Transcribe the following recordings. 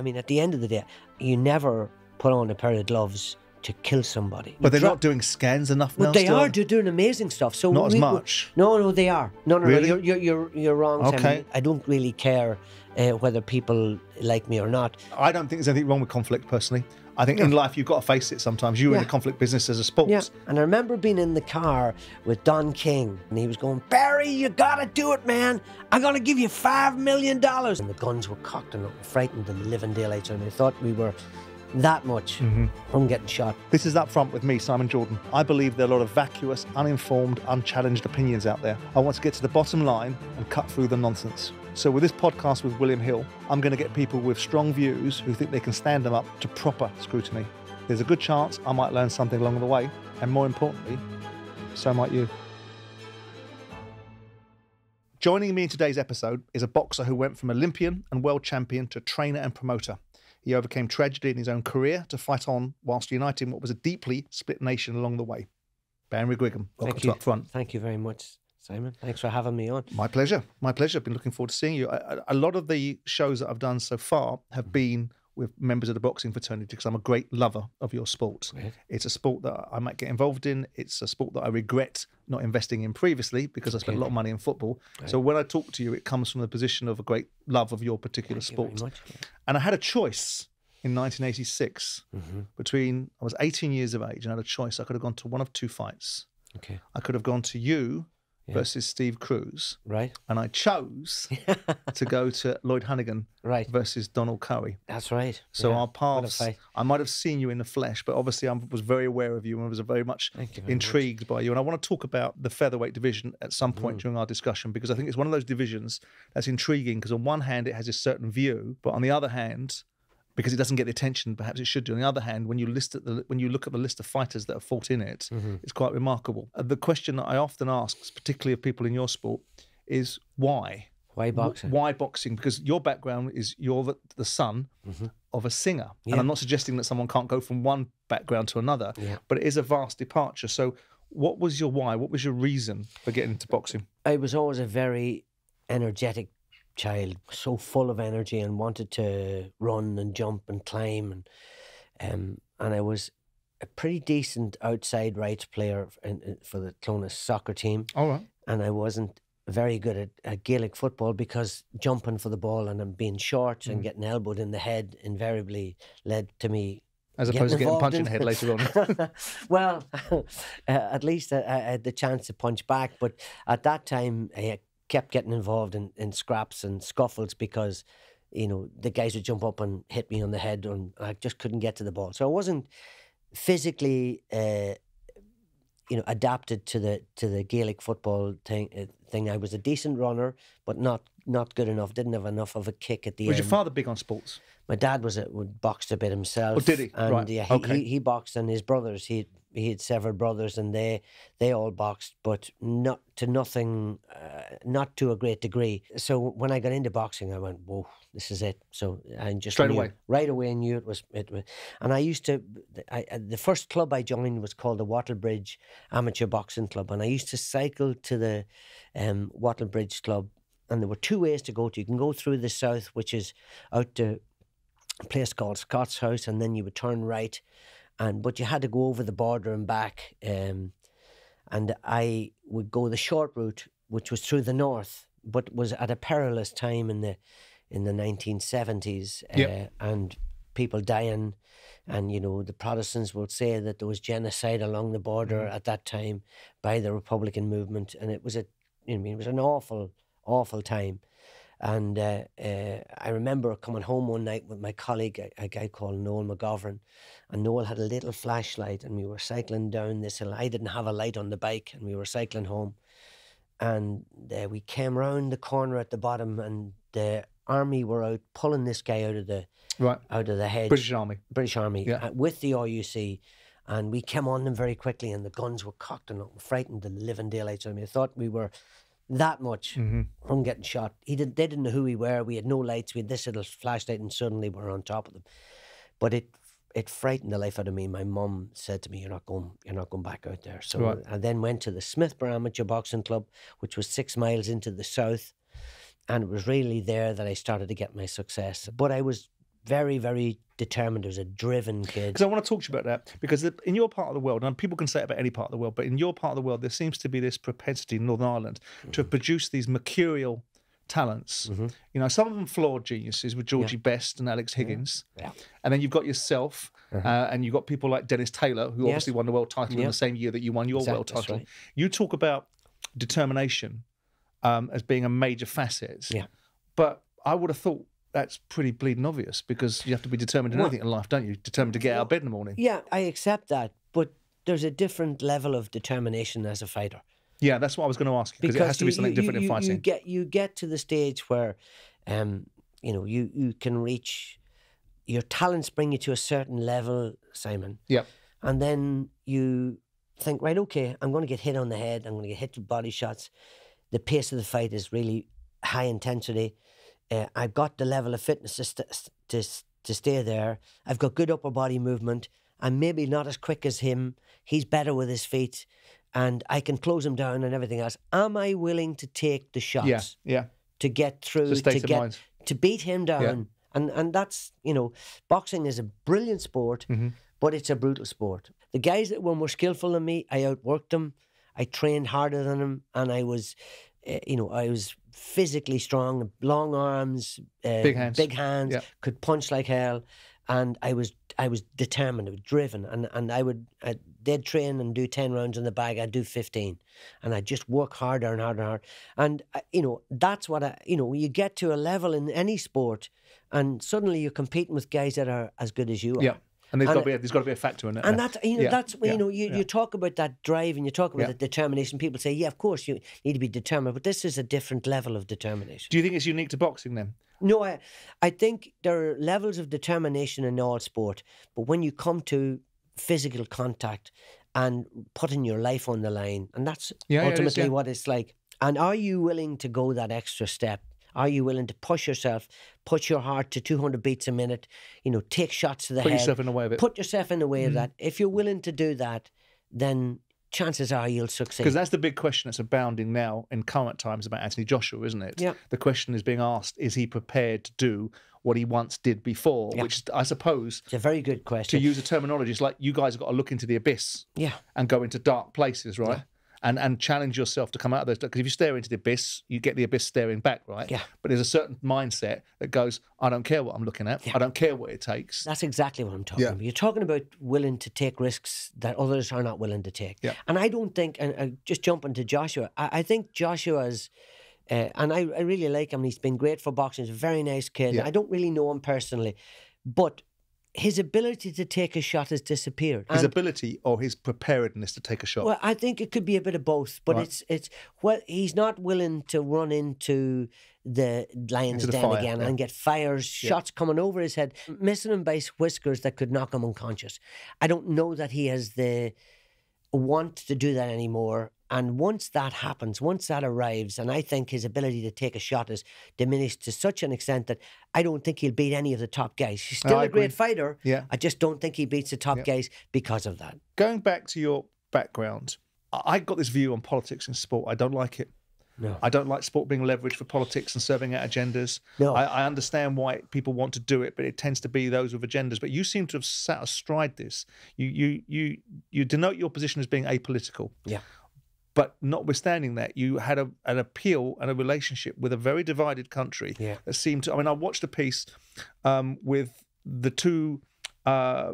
mean, at the end of the day, you never put on a pair of gloves to kill somebody. But they're not doing scans enough now. But they still? are doing amazing stuff. So not as much. No, they are. No, Really? you're wrong. Okay. Simon. I don't really care whether people like me or not. I don't think there's anything wrong with conflict, personally. I think in life you've got to face it sometimes. You're in the conflict business as a sport. Yeah, and I remember being in the car with Don King, and he was going, "Barry, you gotta do it, man. I'm gonna give you $5 million." And the guns were cocked and frightened the living daylights, and I thought we were that much from getting shot. This is Up Front with me, Simon Jordan. I believe there are a lot of vacuous, uninformed, unchallenged opinions out there. I want to get to the bottom line and cut through the nonsense. So with this podcast with William Hill, I'm going to get people with strong views who think they can stand them up to proper scrutiny. There's a good chance I might learn something along the way, and more importantly, so might you. Joining me in today's episode is a boxer who went from Olympian and world champion to trainer and promoter. He overcame tragedy in his own career to fight on whilst uniting what was a deeply split nation along the way. Barry McGuigan, welcome to Up Front. Thank you very much, Simon. Thanks for having me on. My pleasure. My pleasure. I've been looking forward to seeing you. A lot of the shows that I've done so far have been with members of the boxing fraternity because I'm a great lover of your sport. Right. It's a sport that I might get involved in. It's a sport that I regret not investing in previously because I spent a lot of money in football. Right. So when I talk to you, it comes from the position of a great love of your particular sport. Thank you very much. And I had a choice in 1986 between, I was 18 years of age and I had a choice. I could have gone to one of two fights. Okay. I could have gone to you versus Steve Cruz. Right. And I chose to go to Lloyd Hannigan versus Donald Curry. That's right. So our paths, I might have seen you in the flesh, but obviously I was very aware of you and was very much intrigued by you. And I want to talk about the featherweight division at some point during our discussion, because I think it's one of those divisions that's intriguing because on one hand, it has a certain view, but on the other hand, because it doesn't get the attention perhaps it should do. On the other hand, when you look at the list of fighters that have fought in it, it's quite remarkable. The question that I often ask, particularly of people in your sport, is why? Why boxing? Why boxing? Because your background is you're the son of a singer. Yeah. And I'm not suggesting that someone can't go from one background to another, but it is a vast departure. So what was your why? What was your reason for getting into boxing? I was always a very energetic child, so full of energy and wanted to run and jump and climb, and I was a pretty decent outside rights player for the Clones soccer team. All right. And I wasn't very good at Gaelic football because jumping for the ball and being short and getting elbowed in the head invariably led to me as opposed to getting punched in the head later on. Well, at least I had the chance to punch back, but at that time I kept getting involved in scraps and scuffles because, you know, the guys would jump up and hit me on the head and I just couldn't get to the ball. So I wasn't physically, adapted to the Gaelic football thing. I was a decent runner, but not good enough. Didn't have enough of a kick at the end. Was your father big on sports? My dad would boxed a bit himself. Oh, did he? And right. Yeah, he boxed, and his brothers, he had several brothers, and they all boxed, but not to a great degree. So when I got into boxing, I went, whoa, this is it. So I just right away knew it was. And I used to, the first club I joined was called the Wattlebridge Amateur Boxing Club, and I used to cycle to the Wattlebridge Club, and there were two ways to go to. You can go through the south, which is out to a place called Scott's House, and then you would turn right, but you had to go over the border and back, and I would go the short route, which was through the north, but was at a perilous time in the 1970s, and people dying, and the Protestants will say that there was genocide along the border at that time by the Republican movement, and it was it was an awful time. And I remember coming home one night with my colleague, a guy called Noel McGovern, and Noel had a little flashlight, and we were cycling down this hill. I didn't have a light on the bike, and we were cycling home, and we came round the corner at the bottom, and the army were out pulling this guy out of the hedge. British Army, with the RUC, and we came on them very quickly, and the guns were cocked and frightened the living daylights out of me. I thought we were that much from getting shot. They didn't know who we were. We had no lights. We had this little flashlight, and suddenly we're on top of them. But it frightened the life out of me. My mum said to me, "You're not going back out there." So I then went to the Smithborough Amateur Boxing Club, which was 6 miles into the south, and it was really there that I started to get my success. But I was very, very determined. He was a driven kid. Because I want to talk to you about that, because in your part of the world, and people can say it about any part of the world, but in your part of the world, there seems to be this propensity in Northern Ireland to produce these mercurial talents. You know, some of them flawed geniuses with Georgie Best and Alex Higgins. And then you've got yourself, and you've got people like Dennis Taylor, who obviously won the world title in the same year that you won your world title. Right. You talk about determination as being a major facet. But I would have thought that's pretty bleeding obvious, because you have to be determined in anything in life, don't you? Determined to get out of bed in the morning. Yeah, I accept that. But there's a different level of determination as a fighter. Yeah, that's what I was going to ask you, because it has to be something different in fighting. You get to the stage where, you know, you can reach, your talents bring you to a certain level, Simon. Yeah. And then you think, right, okay, I'm going to get hit on the head. I'm going to get hit with body shots. The pace of the fight is really high intensity. I've got the level of fitness to stay there. I've got good upper body movement. I'm maybe not as quick as him. He's better with his feet. And I can close him down and everything else. Am I willing to take the shots? To get through, to beat him down? And that's, you know, boxing is a brilliant sport, but it's a brutal sport. The guys that were more skillful than me, I outworked them. I trained harder than them, and I was, you know, I was physically strong, long arms, big hands, could punch like hell, and I was determined, I was driven, and they'd train and do 10 rounds in the bag, I'd do 15, and I'd just work harder and harder and harder, and you know, that's what you know, you get to a level in any sport, and suddenly you're competing with guys that are as good as you are. And there's got to be a factor in it. And that's, you know, that's when, you know, you talk about that drive and you talk about the determination. People say, yeah, of course you need to be determined, but this is a different level of determination. Do you think it's unique to boxing then? No, I think there are levels of determination in all sport, but when you come to physical contact and putting your life on the line, and that's ultimately what it's like. And are you willing to go that extra step? Are you willing to push yourself, put your heart to 200 beats a minute, you know, take shots to the head. Put yourself in the way of it. Put yourself in the way of that. If you're willing to do that, then chances are you'll succeed. Because that's the big question that's abounding now in current times about Anthony Joshua, isn't it? The question is being asked, is he prepared to do what he once did before? Which I suppose... It's a very good question. To use a terminology, it's like you guys have got to look into the abyss and go into dark places, right? And challenge yourself to come out of those. Because if you stare into the abyss, you get the abyss staring back, right? But there's a certain mindset that goes, I don't care what I'm looking at. I don't care what it takes. That's exactly what I'm talking about. You're talking about willing to take risks that others are not willing to take. And I don't think, and just jumping to Joshua, I think Joshua's, and I really like him. He's been great for boxing. He's a very nice kid. I don't really know him personally, but his ability to take a shot has disappeared. His ability or his preparedness to take a shot? Well, I think it could be a bit of both, but it's he's not willing to run into the lion's den again and get fires, shots coming over his head, missing him by whiskers that could knock him unconscious. I don't know that he has the want to do that anymore. And once that happens, once that arrives, and I think his ability to take a shot is diminished to such an extent that I don't think he'll beat any of the top guys. He's still a great fighter. I just don't think he beats the top guys because of that. Going back to your background, I got this view on politics in sport. I don't like it. No. I don't like sport being leveraged for politics and serving out agendas. No. I understand why people want to do it, but it tends to be those with agendas. But you seem to have sat astride this. You denote your position as being apolitical. But notwithstanding that, you had an appeal and a relationship with a very divided country that seemed to... I mean, I watched a piece with the two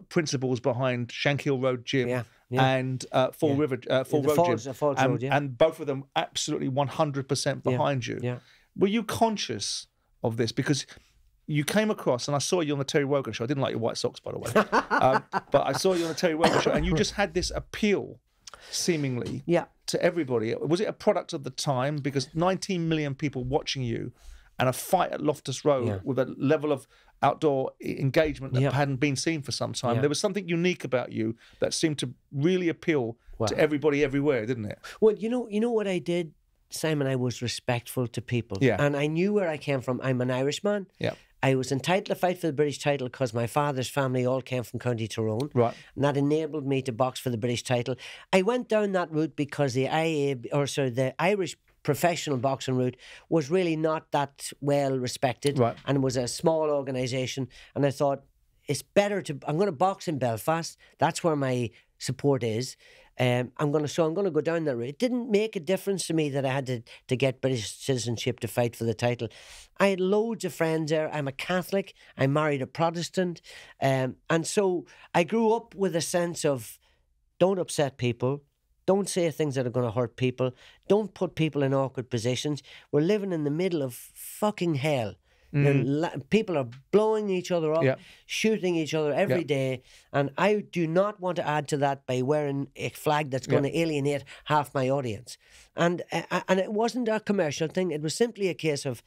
principles behind Shankill Road Gym and Fall Road Gym. And both of them absolutely 100% behind you. Were you conscious of this? Because you came across, and I saw you on the Terry Wogan show. I didn't like your white socks, by the way. But I saw you on the Terry Wogan show, and you just had this appeal seemingly to everybody. Was it a product of the time? Because 19 million people watching you and a fight at Loftus Road with a level of outdoor engagement that hadn't been seen for some time. There was something unique about you that seemed to really appeal to everybody everywhere, didn't it? Well, you know what I did, Simon? I was respectful to people. And I knew where I came from. I'm an Irishman. I was entitled to fight for the British title because my father's family all came from County Tyrone. And that enabled me to box for the British title. I went down that route because the Irish professional boxing route was really not that well respected, and it was a small organisation. And I thought, it's better to. I'm going to box in Belfast. That's where my support is. I'm going to go down that route. It didn't make a difference to me that I had to get British citizenship to fight for the title. I had loads of friends there. I'm a Catholic. I married a Protestant, and so I grew up with a sense of, don't upset people. Don't say things that are going to hurt people. Don't put people in awkward positions. We're living in the middle of fucking hell. People are blowing each other up, shooting each other every day, and I do not want to add to that by wearing a flag that's going to alienate half my audience. And it wasn't a commercial thing. It was simply a case of,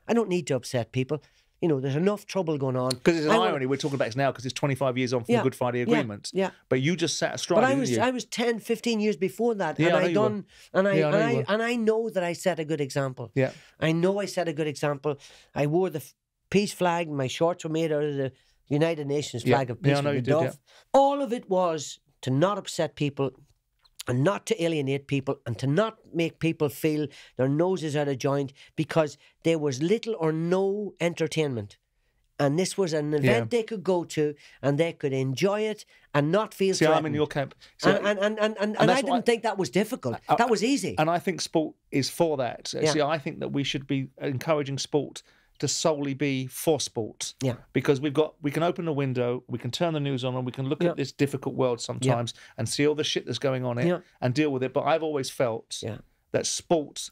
I don't need to upset people. You know, there's enough trouble going on. Because it's an irony we're talking about it now, because it's 25 years on from the Good Friday Agreement. Yeah. But you just sat astride, didn't you? I was 10, 15 years before that. Yeah, and I know that I set a good example. Yeah. I know I set a good example. I wore the peace flag. My shorts were made out of the United Nations flag of peace with the dove. All of it was to not upset people, and not to alienate people, and to not make people feel their noses out of joint, because there was little or no entertainment. And this was an event they could go to, and they could enjoy it and not feel threatened. I'm in your camp. And I didn't think that was difficult. That was easy. And I think sport is for that. See, I think that we should be encouraging sport to solely be for sport. Yeah. Because we can open a window, we can turn the news on, and we can look at this difficult world sometimes and see all the shit that's going on it and deal with it. But I've always felt that sport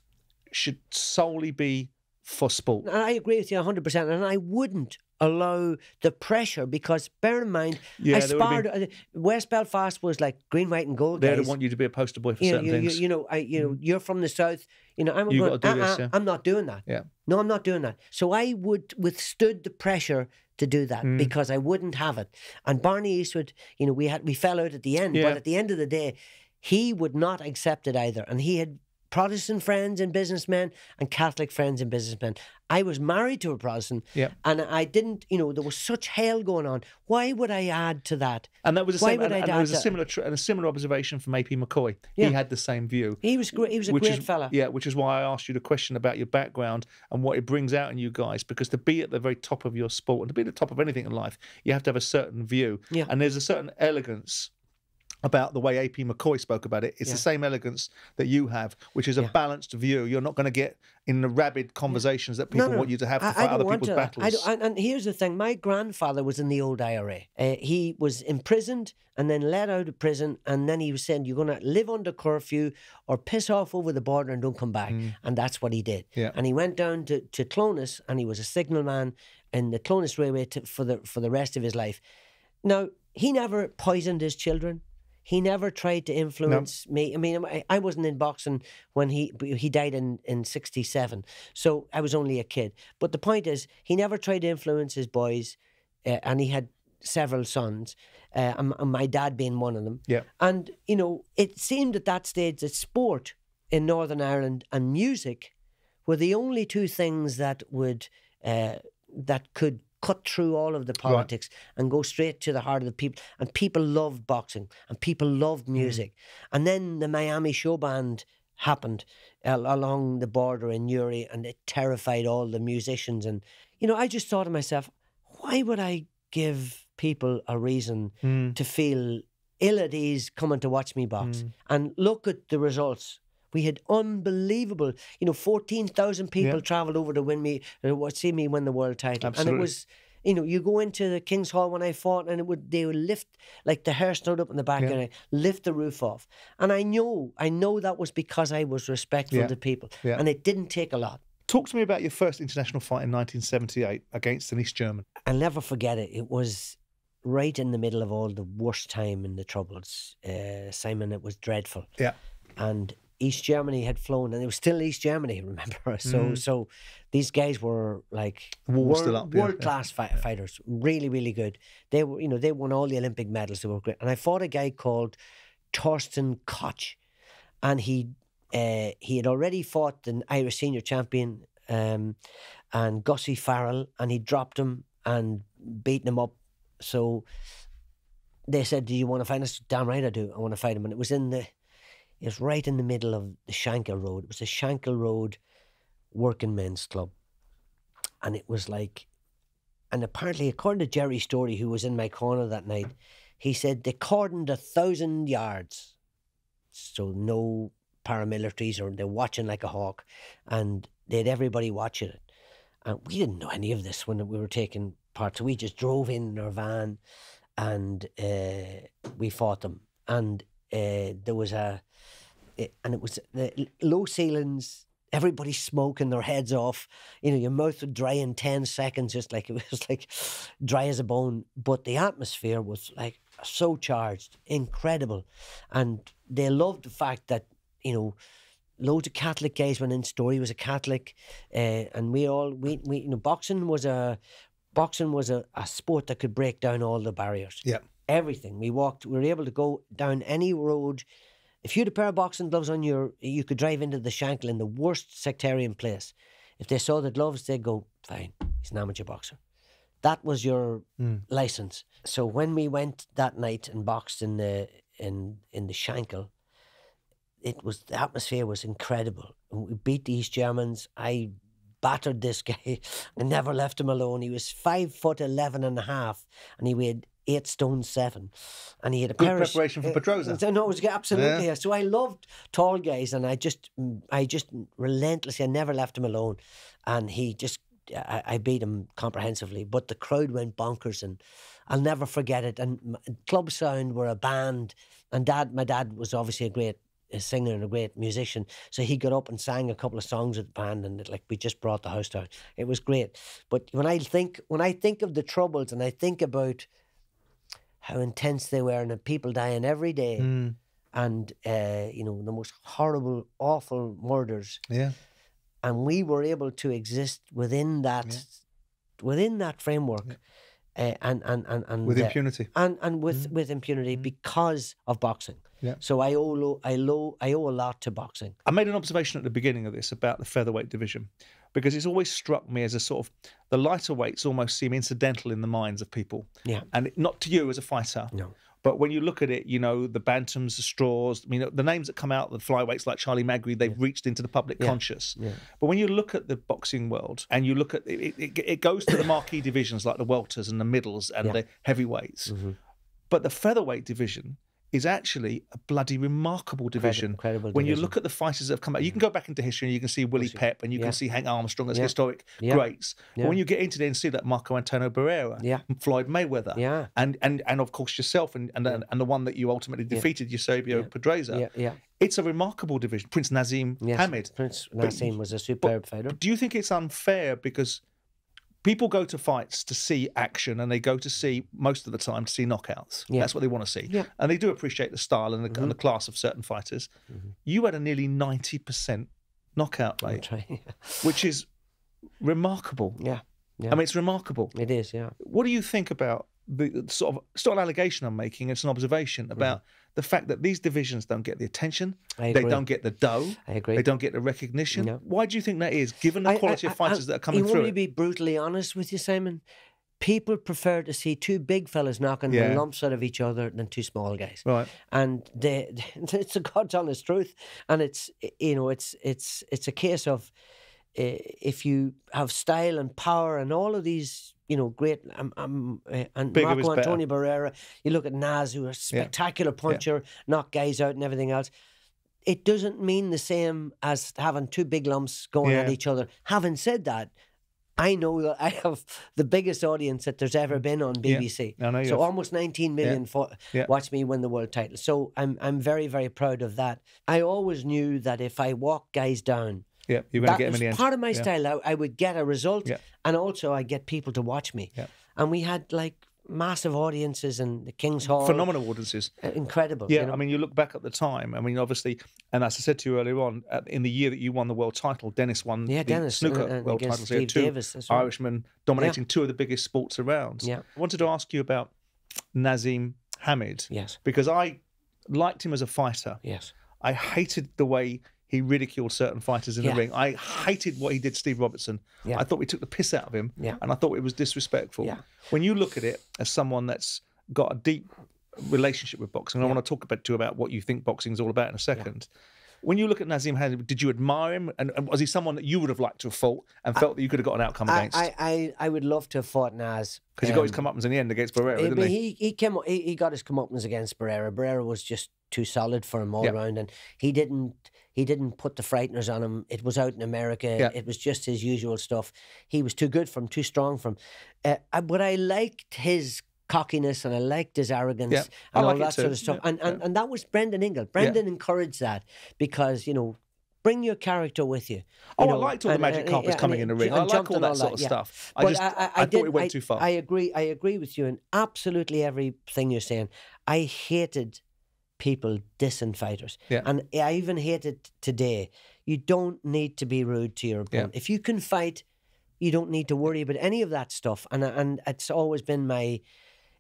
should solely be for sport. And I agree with you 100%. And I wouldn't allow the pressure, because bear in mind, I sparred. West Belfast was like green, white, and gold. They want you to be a poster boy for certain things. You're from the south. I'm not doing that. Yeah. No, I'm not doing that. So I withstood the pressure to do that because I wouldn't have it. And Barney Eastwood, we fell out at the end, but at the end of the day, he would not accept it either, and he had Protestant friends and businessmen and Catholic friends and businessmen. I was married to a Protestant, and I didn't, there was such hell going on. Why would I add to that? And that was a similar observation from AP McCoy. Yeah. He had the same view. He was great. He was a great fella. Yeah, which is why I asked you the question about your background and what it brings out in you guys. Because to be at the very top of your sport and to be at the top of anything in life, you have to have a certain view. Yeah. And there's a certain elegance about the way AP McCoy spoke about it. It's the same elegance that you have, which is a balanced view. You're not going to get in the rabid conversations that people want you to have to fight other people's battles. And here's the thing. My grandfather was in the old IRA. He was imprisoned and then let out of prison, and then he was saying, you're going to live under curfew or piss off over the border and don't come back. And that's what he did. Yeah. And he went down to Clones, and he was a signalman in the Clones Railway for the rest of his life. Now, he never poisoned his children. He never tried to influence me. I mean, I wasn't in boxing when he died in 67, so I was only a kid. But the point is, he never tried to influence his boys, and he had several sons, and my dad being one of them. Yeah. And, it seemed at that stage that sport in Northern Ireland and music were the only two things that could cut through all of the politics and go straight to the heart of the people. And people loved boxing, and people loved music. And then the Miami Show Band happened along the border in Newry, and it terrified all the musicians. And, I just thought to myself, why would I give people a reason to feel ill at ease coming to watch me box? And look at the results. We had unbelievable, 14,000 people travelled over to see me win the world title. Absolutely. And it was, you go into the King's Hall when I fought, and they would lift, like the hair stood up in the back, and I lift the roof off. And I know that was because I was respectful to people. Yeah. And it didn't take a lot. Talk to me about your first international fight in 1978 against an East German. I'll never forget it. It was right in the middle of all the worst time and the troubles. Simon, it was dreadful. Yeah. And East Germany had flown, and it was still East Germany, remember? So these guys were like world-class fighters, really, really good. They were, they won all the Olympic medals. They were great. And I fought a guy called Torsten Koch, and he had already fought the Irish senior champion, and Gussie Farrell, and he dropped him and beaten him up. So they said, "Do you want to fight us?" Damn right I do. I want to fight him. And it was in It was right in the middle of the Shankill Road. It was the Shankill Road Working Men's Club. And it was like, and apparently, according to Jerry Story, who was in my corner that night, he said they cordoned 1,000 yards. So no paramilitaries, or they're watching like a hawk. And they had everybody watching it. And we didn't know any of this when we were taking part. So we just drove in our van and we fought them. And there was and it was the low ceilings, everybody smoking their heads off. You know, your mouth would dry in 10 seconds, just like it was like dry as a bone. But the atmosphere was like so charged, incredible. And they loved the fact that, you know, loads of Catholic guys went in. Story was a Catholic, and we you know, boxing was a sport that could break down all the barriers. Yeah, everything. We were able to go down any road. If you had a pair of boxing gloves on you could drive into the Shankill in the worst sectarian place. If they saw the gloves, they'd go, fine, he's an amateur boxer. That was your license. So when we went that night and boxed in the Shankill, the atmosphere was incredible. We beat the East Germans. I battered this guy. I never left him alone. He was 5'11.5", and he weighed 8 stone 7, and he had a good preparation for Pedroza. No, it was absolutely. Yeah. So I loved tall guys, and I just relentlessly, I never left him alone, and I beat him comprehensively. But the crowd went bonkers, and I'll never forget it. And Club Sound were a band, and my dad was obviously a great singer and a great musician, so he got up and sang a couple of songs with the band, and we just brought the house down. It was great. But when I think of the Troubles, and I think about how intense they were, and the people dying every day, and you know, the most horrible, awful murders. Yeah, and we were able to exist within that framework, and with impunity, and with impunity because of boxing. Yeah. So I owe a lot to boxing. I made an observation at the beginning of this about the featherweight division, because it's always struck me as a sort of, the lighter weights almost seem incidental in the minds of people. Yeah. And not to you as a fighter. No. But when you look at it, you know, the bantams, the straws, I mean, the names that come out, the flyweights like Charlie Magri, they've reached into the public conscious. Yeah. But when you look at the boxing world, and you look at it goes to the marquee divisions like the welters and the middles and the heavyweights. Mm-hmm. But the featherweight division is actually a bloody remarkable division. Incredible when division. You look at the fighters that have come out, you can go back into history and you can see Willie Pep and you can see Hank Armstrong as historic greats. But when you get into there and see that Marco Antonio Barrera, Floyd Mayweather, and of course yourself and the one that you ultimately defeated, Eusebio Pedroza, it's a remarkable division. Prince Nazeem Hamed. Prince Nazeem was a superb fighter. Do you think it's unfair because people go to fights to see action, and they go to see, most of the time, to see knockouts. Yeah. That's what they want to see. Yeah. And they do appreciate the style and the class of certain fighters. Mm-hmm. You had a nearly 90% knockout rate, which is remarkable. Yeah. I mean, it's remarkable. It is, yeah. What do you think about the sort of, it's not an allegation I'm making, it's an observation about the fact that these divisions don't get the attention, they don't get the dough, they don't get the recognition? No. Why do you think that is, given the quality of fighters that are coming through? You want me to be brutally honest with you, Simon? People prefer to see two big fellas knocking the lumps out of each other than two small guys. Right. And it's the God's honest truth. And it's, you know, it's a case of, if you have style and power and all of these, you know, great, and Marco Antonio Barrera, you look at Naz, who is a spectacular puncher, knock guys out and everything else. It doesn't mean the same as having two big lumps going at each other. Having said that, I know that I have the biggest audience that there's ever been on BBC. Yeah. So almost 19 million watch me win the world title. So I'm very, very proud of that. I always knew that if I walk guys down, you're going to get them in the end. Part of my style. I would get a result, and also I get people to watch me. Yeah. And we had like massive audiences in the King's Hall. Phenomenal audiences. Incredible. Yeah, you know? I mean, you look back at the time. I mean, obviously, and as I said to you earlier on, in the year that you won the world title, Dennis won the snooker world title. Steve Davis, right. Irishmen dominating two of the biggest sports around. Yeah. I wanted to ask you about Nazeem Hamed. Yes. Because I liked him as a fighter. Yes. I hated the way he ridiculed certain fighters in the ring. I hated what he did to Steve Robertson. Yeah. I thought we took the piss out of him, and I thought it was disrespectful. Yeah. When you look at it as someone that's got a deep relationship with boxing. I want to talk about what you think boxing is all about in a second. When you look at Nazeem Hamed, did you admire him? And was he someone that you would have liked to have fought and felt that you could have got an outcome against? I would love to have fought Naz. Because he got his comeuppance in the end against Barrera, didn't he? He got his comeuppance against Barrera. Barrera was just too solid for him all around, and he didn't put the frighteners on him. It was out in America. It was just his usual stuff. He was too good for him, too strong for him. But I liked his cockiness and I liked his arrogance and all that sort of stuff. And that was Brendan Ingle. Brendan encouraged that because, bring your character with you. I liked all the magic carpets coming in the ring. I like all that sort of stuff. I thought it went too far. I agree with you in absolutely everything you're saying. I hated people dissing fighters. And I even hate it today. You don't need to be rude to your opponent. If you can fight, you don't need to worry about any of that stuff. And it's always been my...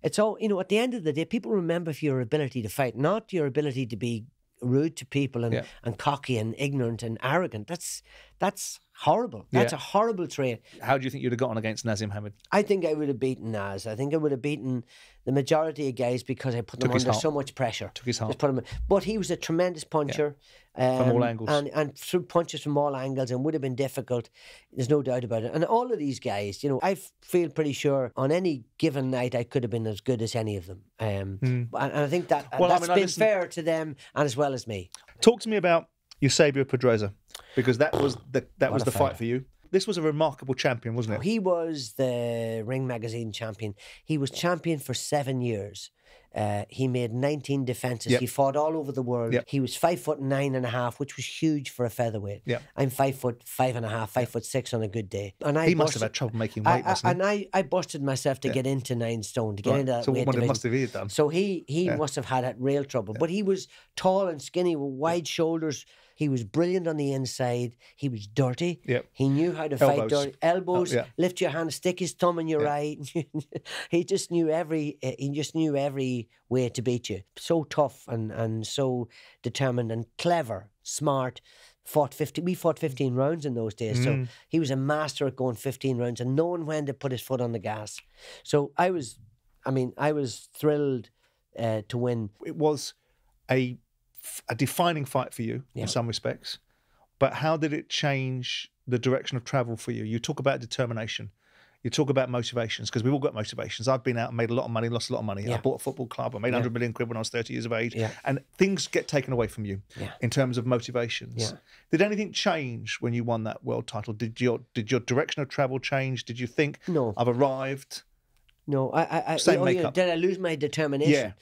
It's all, at the end of the day, people remember for your ability to fight, not your ability to be rude to people and cocky and ignorant and arrogant. That's horrible. That's a horrible trait. How do you think you'd have gotten against Nazeem Hamed? I think I would have beaten Naz. I think I would have beaten the majority of guys because I put them under so much pressure. Took his heart. But he was a tremendous puncher. From all angles. And threw punches from all angles and would have been difficult. There's no doubt about it. And all of these guys, I feel pretty sure on any given night I could have been as good as any of them. And I think that's been fair to them and as well as me. Talk to me about Eusebio Pedroza, because that was the fight for you. This was a remarkable champion, wasn't it? He was the Ring Magazine champion. He was champion for 7 years. He made 19 defences. He fought all over the world. He was 5'9.5", which was huge for a featherweight. I'm 5'5.5", 5'6" on a good day. And he must have had trouble making weight, mustn't he? And I busted myself to get into 9 stone, to get into that weight division. Must have he done. So he must have had real trouble. But he was tall and skinny with wide shoulders. He was brilliant on the inside. He was dirty. He knew how to fight dirty. Elbows, lift your hand, stick his thumb in your eye. He just knew every way to beat you. So tough and so determined and clever, smart. We fought 15 rounds in those days. So he was a master at going 15 rounds and knowing when to put his foot on the gas. So I was thrilled to win. It was a defining fight for you in some respects, but how did it change the direction of travel for you? You talk about determination, you talk about motivations, because we've all got motivations. I've been out and made a lot of money, lost a lot of money. I bought a football club, I made 100 million quid when I was 30 years of age, and things get taken away from you in terms of motivations. Did anything change when you won that world title? Did your direction of travel change? Did you think, no, I've arrived? No, did I lose my determination?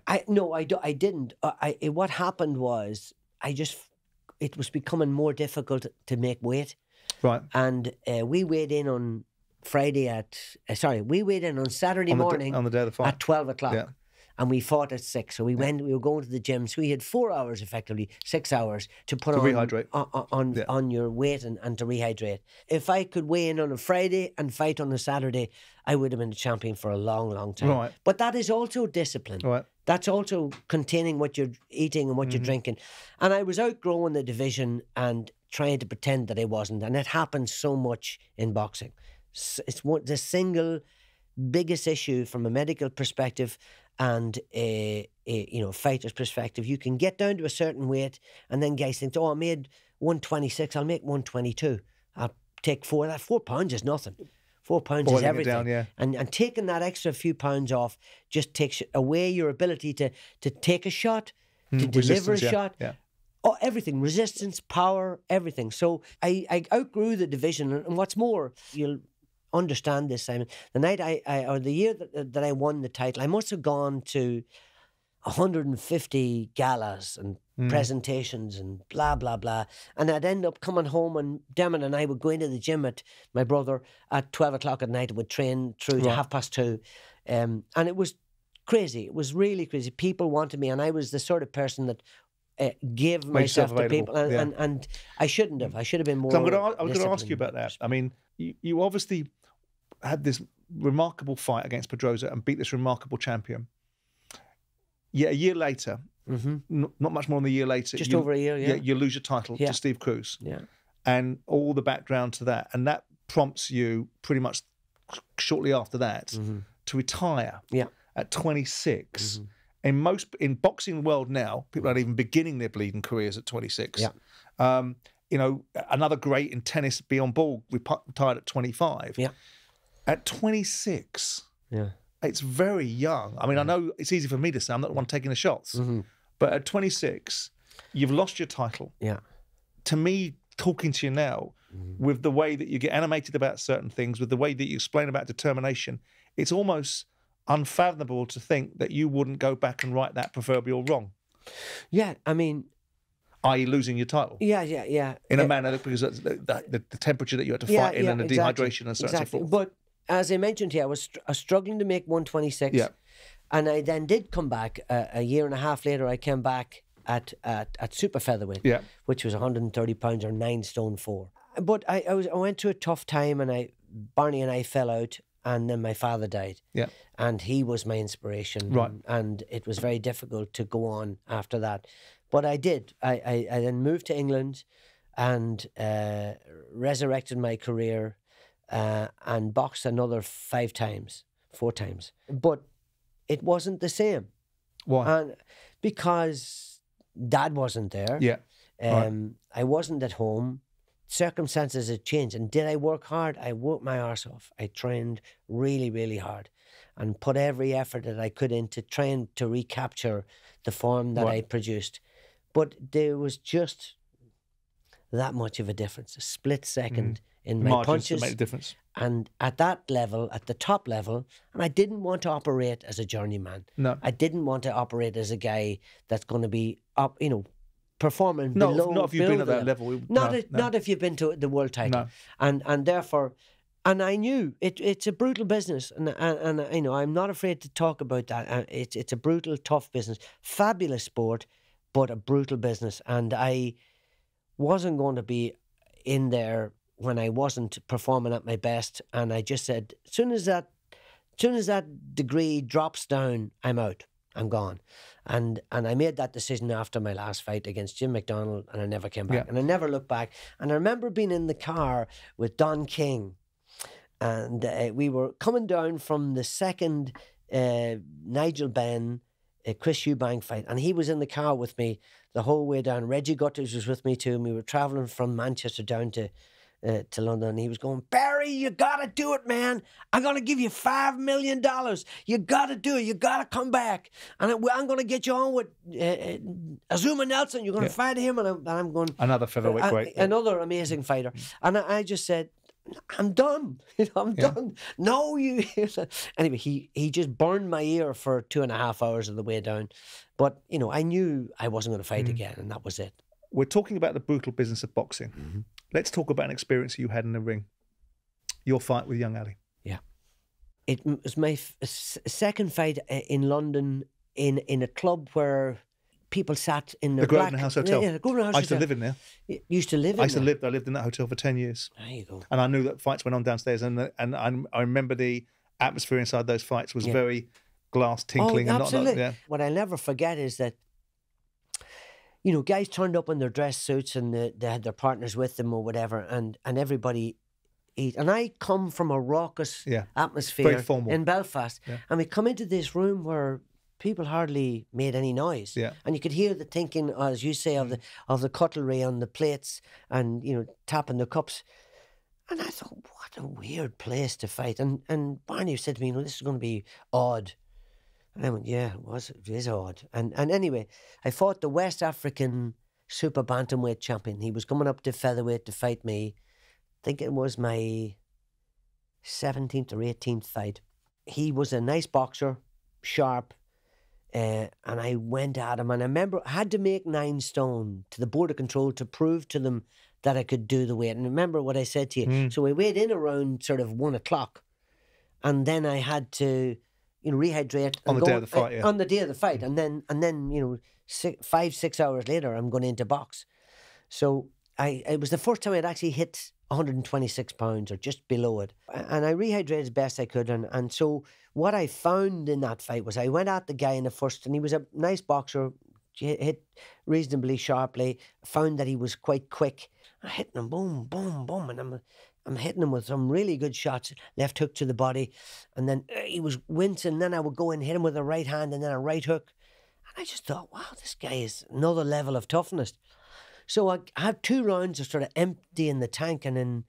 I didn't. What happened was it was becoming more difficult to make weight. Right. And we weighed in on Saturday morning on the day of the fight at 12 o'clock. And we fought at 6. So we were going to the gym. So we had 4 hours, effectively, 6 hours to put rehydrate on your weight and to rehydrate. If I could weigh in on a Friday and fight on a Saturday, I would have been a champion for a long, long time. Right. But that is also discipline. Right. That's also containing what you're eating and what you're drinking. And I was outgrowing the division and trying to pretend that I wasn't. And it happens so much in boxing. It's the single biggest issue from a medical perspective and a fighter's perspective. You can get down to a certain weight and then guys think, I made 126, I'll make 122. I'll take 4. That 4 pounds is nothing. 4 pounds is everything. Down, and taking that extra few pounds off just takes away your ability to take a shot, to deliver a shot. Oh, everything, resistance, power, everything. So I outgrew the division. And what's more, you'll understand this, Simon. The night the year that I won the title, I must have gone to 150 galas and presentations and blah, blah, blah. And I'd end up coming home and Dermot and I would go into the gym at my brother at 12 o'clock at night and would train through to 2:30. And it was crazy. It was really crazy. People wanted me and I was the sort of person that gave myself to people and I shouldn't have. I should have been more. So I'm going to ask you about that. I mean, you obviously had this remarkable fight against Pedroza and beat this remarkable champion. Yeah, a year later, not much more than a year later, just over a year, you lose your title to Steve Cruz, and all the background to that, and that prompts you pretty much shortly after that to retire at 26 in boxing world now, people aren't even beginning their bleeding careers at 26. Yeah. You know, another great in tennis, Bjorn Borg, retired at 25. Yeah. At 26, yeah, it's very young. I mean, I know it's easy for me to say, I'm not the one taking the shots. But at 26, you've lost your title. Yeah. To me, talking to you now, with the way that you get animated about certain things, with the way that you explain about determination, it's almost unfathomable to think that you wouldn't go back and right that proverbial wrong. Yeah, I mean... i.e. losing your title. Yeah. In a manner, because the temperature that you had to fight in and the dehydration and so on and so forth. But as I mentioned here, I was struggling to make 126. Yeah. And I then did come back a year and a half later. I came back at super featherweight, which was 130 pounds or 9 stone 4. But I went through a tough time, and Barney and I fell out, and then my father died. Yeah. And he was my inspiration. Right. And it was very difficult to go on after that. But I did. I then moved to England and resurrected my career and boxed another 4 times. But it wasn't the same. Why? And because Dad wasn't there. Yeah. I wasn't at home. Circumstances had changed. And did I work hard? I worked my arse off. I trained really, really hard and put every effort that I could into trying to recapture the form that I produced. But there was just that much of a difference, a split second in my punches. Make a difference. And at that level, at the top level, and I didn't want to operate as a journeyman. No. I didn't want to operate as a guy that's going to be up, performing below. Not if you've been at that level. Not if you've been to the world title. No. And therefore, and I knew it's a brutal business, and I'm not afraid to talk about that. It's a brutal, tough business, fabulous sport, but a brutal business. And I wasn't going to be in there when I wasn't performing at my best. And I just said, as soon as that degree drops down, I'm out. I'm gone. And I made that decision after my last fight against Jim McDonald, and I never came back. Yeah. And I never looked back. And I remember being in the car with Don King, and we were coming down from the second Nigel Benn, Chris Eubank fight, and he was in the car with me the whole way down. Reggie Gutters was with me too, and we were travelling from Manchester down to London, and he was going, Barry, you gotta do it, man. I'm gonna give you $5 million. You gotta do it. You gotta come back, and I'm gonna get you on with Azuma Nelson. You're gonna fight him, and I'm going another featherweight great, another amazing fighter. And I just said, I'm done. I'm done. No, you. Anyway, he just burned my ear for 2.5 hours on the way down, but I knew I wasn't going to fight again, and that was it. We're talking about the brutal business of boxing. Mm-hmm. Let's talk about an experience you had in the ring. Your fight with young Ali. Yeah, it was my second fight in London in a club where people sat in the Grosvenor House Hotel. Yeah, the Grosvenor House I used to live in there. You used to live in there? I lived in that hotel for 10 years. There you go. And I knew that fights went on downstairs, and I remember the atmosphere inside those fights was very glass tinkling. Oh, absolutely. And What I'll never forget is that, guys turned up in their dress suits, and they had their partners with them or whatever, and everybody eat. And I come from a raucous atmosphere very formal. In Belfast, and we come into this room where people hardly made any noise, and you could hear the thinking, as you say, of the cutlery on the plates, and tapping the cups. And I thought, what a weird place to fight. And Barney said to me, this is going to be odd. And I went, yeah, it is odd. And anyway, I fought the West African super bantamweight champion. He was coming up to featherweight to fight me. I think it was my 17th or 18th fight. He was a nice boxer, sharp. And I went at him, and I remember I had to make 9 stone to the Board of Control to prove to them that I could do the weight. And remember what I said to you. So I weighed in around sort of 1 o'clock, and then I had to, rehydrate on the day of the fight. On the day of the fight, and then 5-6 hours later, I'm going into box. So it was the first time I'd actually hit 126 pounds or just below it. And I rehydrated as best I could. And so what I found in that fight was I went at the guy in the first, and he was a nice boxer, hit reasonably sharply, found that he was quite quick. I hit him, boom, boom, boom, and I'm hitting him with some really good shots, left hook to the body. And then he was wincing, and then I would go and hit him with a right hand and then a right hook. I just thought, wow, this guy is another level of toughness. So I had 2 rounds of sort of emptying the tank, and then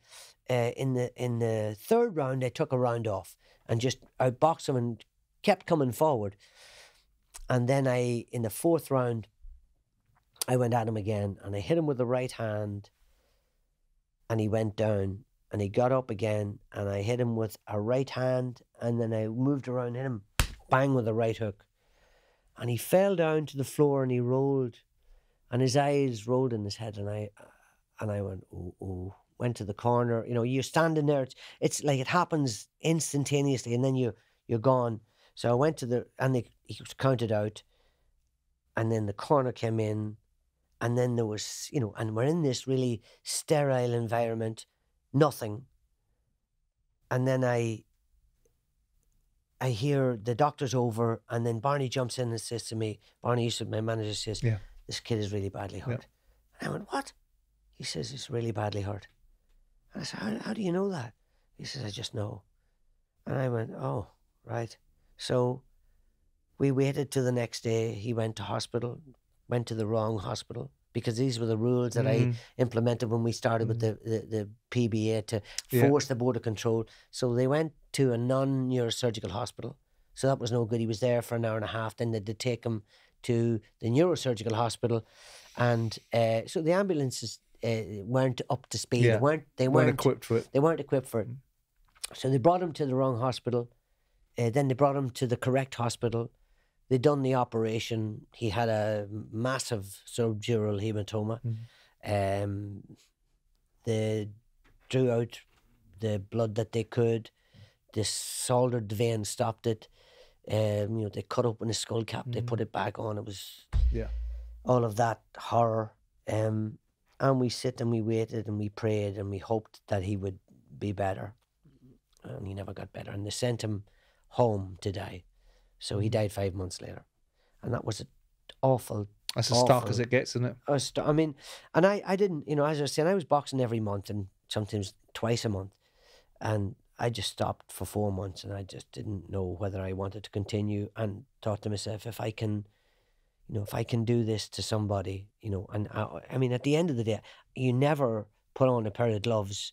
in the third round, I took a round off and just outboxed him and kept coming forward. And then in the 4th round, I went at him again, and I hit him with the right hand, and he went down, and he got up again, and I hit him with a right hand, and then I moved around, hit him, bang, with a right hook. And he fell down to the floor, and he rolled, and his eyes rolled in his head, and I went, oh. Went to the corner. You know, you're standing there. It's like it happens instantaneously, and then you're gone. So I went to he was counted out, and then the corner came in, and then there was, you know, and we're in this really sterile environment, nothing. And then I hear the doctor's over, and then Barney jumps in and says to me, Barney Eusebio, my manager, says, this kid is really badly hurt. Yeah. And I went, what? He says, he's really badly hurt. And I said, how do you know that? He says, I just know. And I went, oh, right. So we waited till the next day. He went to hospital, went to the wrong hospital, because these were the rules that I implemented when we started with the PBA to force the border control. So they went to a non-neurosurgical hospital. So that was no good. He was there for an hour and a half. Then they did take him to the neurosurgical hospital. And so the ambulances weren't up to speed. Yeah. They weren't equipped for it. They weren't equipped for it. So they brought him to the wrong hospital. Then they brought him to the correct hospital. They done the operation. He had a massive subdural hematoma. They drew out the blood that they could. They soldered the vein, stopped it. You know, they cut open his skull cap. They put it back on. It was all of that horror. And we sit and we waited and we prayed and we hoped that he would be better. And he never got better. And they sent him home to die. So he died 5 months later. And that was awful. That's as stark as it gets, isn't it? I mean, and I didn't, you know, as I was saying, I was boxing every month and sometimes twice a month. And I just stopped for 4 months, and I just didn't know whether I wanted to continue, and thought to myself, if I can do this to somebody, you know, and I mean, at the end of the day, you never put on a pair of gloves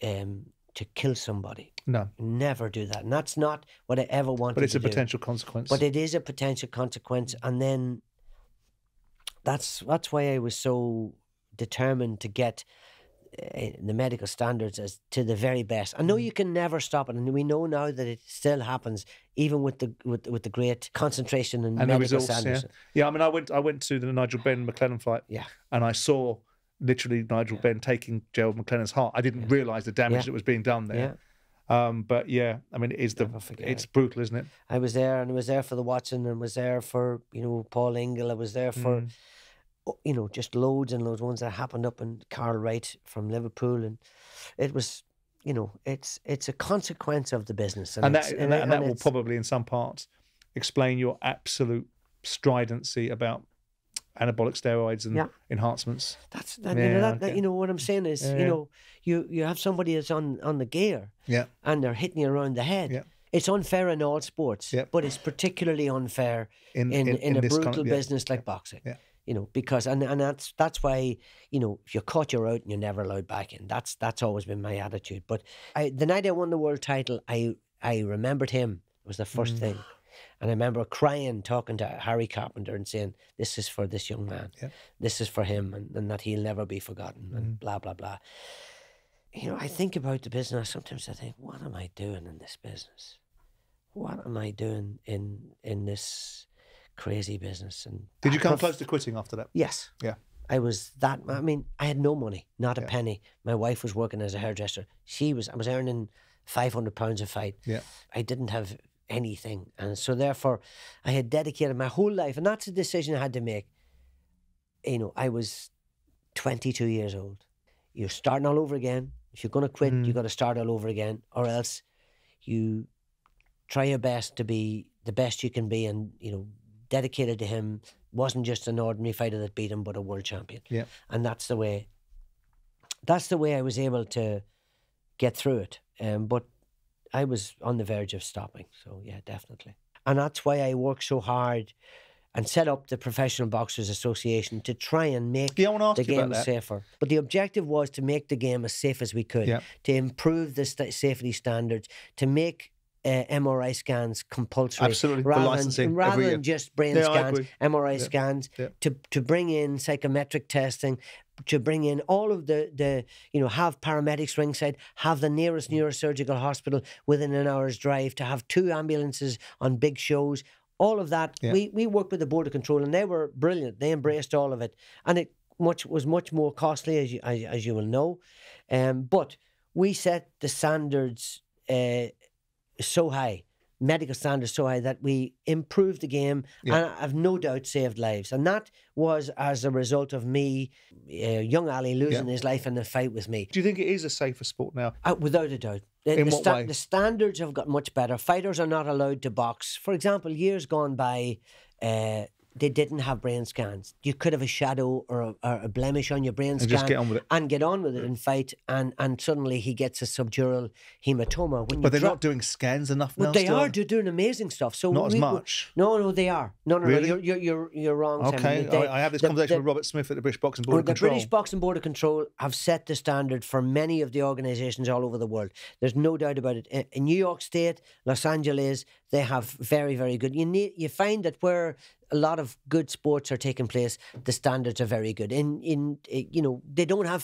to kill somebody. No. Never do that. And that's not what I ever wanted to do. But it's a potential consequence. But it is a potential consequence. And then that's why I was so determined to get the medical standards as to the very best. I know you can never stop it, and we know now that it still happens, even with the great concentration and medical results, standards. Yeah, I mean, I went to the Nigel Benn McLennan fight, and I saw literally Nigel Benn taking Gerald McLennan's heart. I didn't realise the damage that was being done there. But yeah, I mean, it's brutal, isn't it? I was there, and I was there for the Watson, and was there for, you know, Paul Ingle. I was there for, you know, just loads and loads of ones that happened up in Carl Wright from Liverpool, and it was, you know, it's a consequence of the business, and that will probably in some parts explain your absolute stridency about anabolic steroids and enhancements. You know what I'm saying is, you know, you have somebody that's on the gear, and they're hitting you around the head. Yeah. It's unfair in all sports, but it's particularly unfair in a brutal business like boxing. Yeah. You know, because and that's why, you know, if you're caught, you're out, and you're never allowed back in. That's always been my attitude. But the night I won the world title, I remembered him. It was the first thing. And I remember crying, talking to Harry Carpenter and saying, this is for this young man. Yeah. This is for him, and that he'll never be forgotten, and blah, blah, blah. You know, I think about the business. Sometimes I think, what am I doing in this business? What am I doing in this crazy business? And did you come close to quitting after that? Yes. Yeah. I was that, I mean, I had no money, not a penny. My wife was working as a hairdresser. I was earning £500 a fight. Yeah. I didn't have anything. And so therefore I had dedicated my whole life, and that's a decision I had to make. You know, I was 22 years old. You're starting all over again. If you're going to quit, you've got to start all over again, or else you try your best to be the best you can be, and, you know, dedicated to him. Wasn't just an ordinary fighter that beat him, but a world champion. Yeah. And that's the way I was able to get through it. But I was on the verge of stopping. So yeah, definitely. And that's why I work so hard. and set up the Professional Boxers Association to try and make the game safer. But the objective was to make the game as safe as we could, to improve the safety standards, to make MRI scans compulsory. Absolutely. Rather than just brain scans, MRI scans, to bring in psychometric testing, to bring in all of the have paramedics ringside, have the nearest neurosurgical hospital within an hour's drive, to have 2 ambulances on big shows. All of that, we worked with the Board of Control, and they were brilliant. They embraced all of it, and it was much more costly, as you will know. But we set the standards so high, medical standards so high, that we improved the game, and I've no doubt saved lives. And that was as a result of me, young Ali, losing his life in a fight with me. Do you think it is a safer sport now? Without a doubt. In what way? The standards have got much better. Fighters are not allowed to box. For example, years gone by, they didn't have brain scans. You could have a shadow or a blemish on your brain scan just get on with it. and get on with it and fight, and suddenly he gets a subdural hematoma. But they're not doing scans enough now. Well, they are. They're doing amazing stuff. So not as much. No, they are. No, really? You're wrong. Okay, I have this conversation with Robert Smith at the British Boxing Board of Control. The British Boxing Board of Control have set the standard for many of the organisations all over the world. There's no doubt about it. In New York State, Los Angeles, they have very, very good. You find that where a lot of good sports are taking place, the standards are very good. They don't have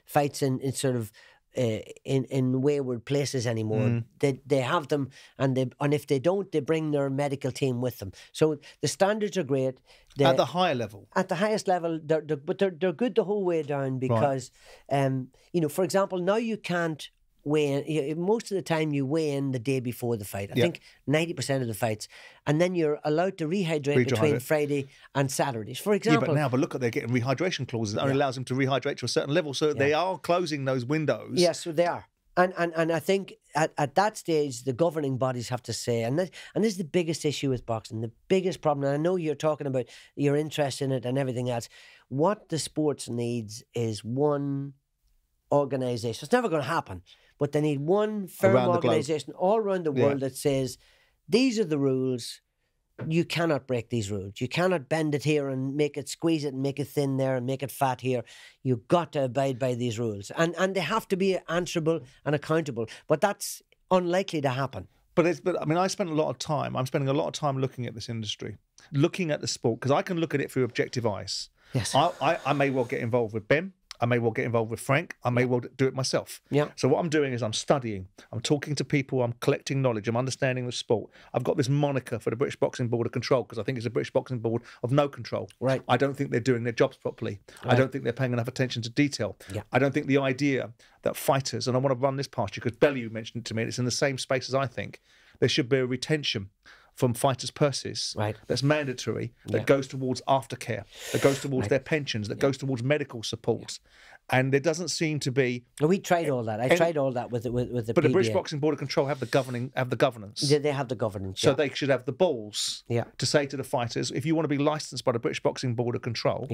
fights in sort of in wayward places anymore. They have them, and if they don't, they bring their medical team with them. So the standards are great. At the higher level, at the highest level, they're good the whole way down, because for example, now you can't weigh in. Most of the time you weigh in the day before the fight. I think 90% of the fights, and then you're allowed to rehydrate between Friday and Saturdays, for example. But look, they're getting rehydration clauses that only allows them to rehydrate to a certain level, so they are closing those windows. Yes, so they are. And I think at that stage, the governing bodies have to say, and this is the biggest issue with boxing, the biggest problem, and I know you're talking about your interest in it and everything else. What the sports needs is one organisation. It's never going to happen, but they need one firm organisation all around the world that says, these are the rules. You cannot break these rules. You cannot bend it here and squeeze it and make it thin there and make it fat here. You've got to abide by these rules. And they have to be answerable and accountable. But that's unlikely to happen. But I spent a lot of time. I'm spending a lot of time looking at this industry, looking at the sport, because I can look at it through objective eyes. Yes. I may well get involved with Ben. I may well get involved with Frank. I may well do it myself. Yeah. So what I'm doing is I'm studying. I'm talking to people. I'm collecting knowledge. I'm understanding the sport. I've got this moniker for the British Boxing Board of Control, because I think it's a British Boxing Board of no control. Right. I don't think they're doing their jobs properly. Right. I don't think they're paying enough attention to detail. Yeah. I don't think the idea that fighters, and I want to run this past you because Bellew mentioned it to me, and it's in the same space as I think, there should be a retention from fighters' purses that's mandatory, that goes towards aftercare, that goes towards their pensions, that goes towards medical support. And there doesn't seem to be. We tried all that. I tried all that with the But PBA. the British Boxing Board of Control have the governance. Yeah, they have the governance. So they should have the balls to say to the fighters, if you want to be licensed by the British Boxing Board of Control,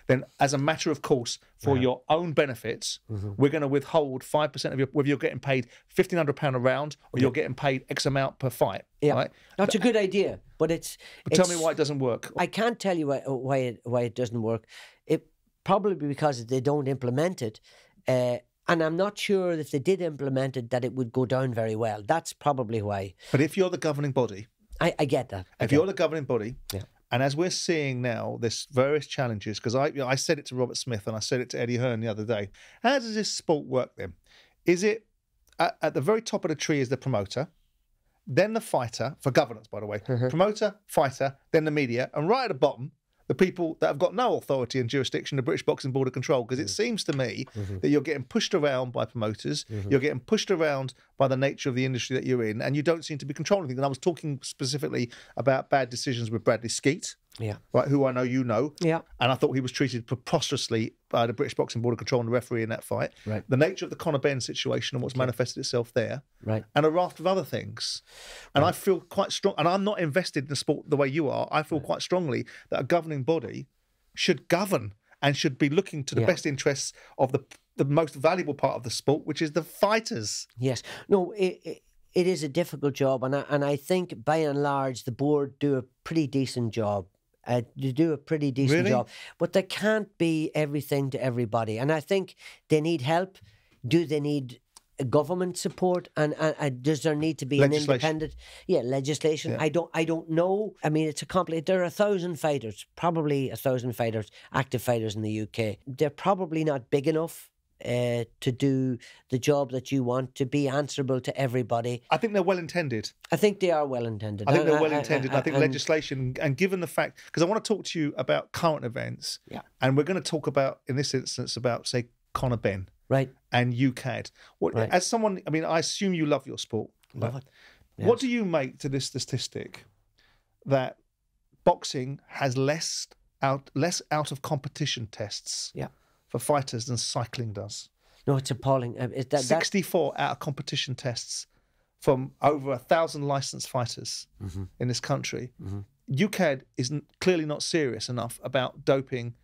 then as a matter of course, for your own benefits, we're going to withhold 5% of whether you're getting paid £1,500 a round or you're getting paid X amount per fight. Yeah, right? That's a good idea, but tell me why it doesn't work. I can't tell you why it doesn't work. It probably because they don't implement it, and I'm not sure if they did implement it that it would go down very well. That's probably why. But if you're the governing body, I get that. If you're the governing body, and as we're seeing now, there's various challenges, because I said it to Robert Smith and I said it to Eddie Hearn the other day. How does this sport work then? Is it at the very top of the tree is the promoter, then the fighter, for governance, by the way, promoter, fighter, then the media, and right at the bottom, the people that have got no authority and jurisdiction, the British Boxing Board of Control, because it seems to me that you're getting pushed around by promoters, you're getting pushed around by the nature of the industry that you're in, and you don't seem to be controlling things. And I was talking specifically about bad decisions with Bradley Skeet, right, who I know you know, and I thought he was treated preposterously by the British Boxing Board of Control and the referee in that fight. Right. The nature of the Conor Benn situation and what's manifested itself there, right, and a raft of other things. And I feel quite strong, and I'm not invested in the sport the way you are. I feel quite strongly that a governing body should govern and should be looking to the best interests of the most valuable part of the sport, which is the fighters. Yes. No, it is a difficult job, and I think by and large the board do a pretty decent job. They do a pretty decent job. But they can't be everything to everybody. And I think they need help. Do they need government support? And does there need to be an independent legislation? I don't know. I mean, it's a complicated. There are 1,000 fighters, probably 1,000 fighters, active fighters in the UK. They're probably not big enough to do the job that you want, to be answerable to everybody. I think they're well intended. I think they are well intended. I think they're well intended. I think legislation, and given the fact, because I want to talk to you about current events, and we're going to talk about, in this instance, about, say, Conor Benn. Right. And UKAD. As someone, I mean, I assume you love your sport. Love it. Yes. What do you make to this statistic that boxing has less out of competition tests for fighters than cycling does? No, it's appalling. 64 out of competition tests from over 1,000 licensed fighters in this country. UKAD is clearly not serious enough about doping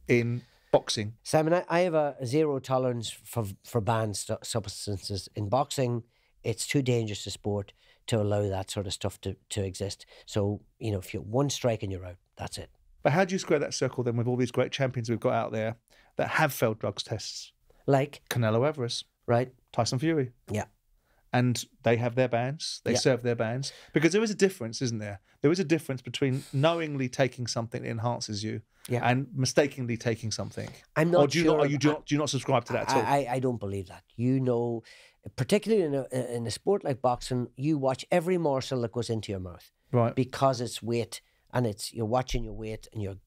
in boxing. Simon, I have a zero tolerance for banned substances. In boxing, it's too dangerous a sport to allow that sort of stuff to exist. So, if you're one strike and you're out, that's it. But how do you square that circle then with all these great champions we've got out there that have failed drugs tests? Like? Canelo Alvarez. Right. Tyson Fury. Yeah. And they have their bans. They serve their bans. Because there is a difference, isn't there? There is a difference between knowingly taking something that enhances you and mistakenly taking something. I'm not sure. Do you not subscribe to that at all? I don't believe that. Particularly in a sport like boxing, you watch every morsel that goes into your mouth. Right. Because it's weight, and you're watching your weight, and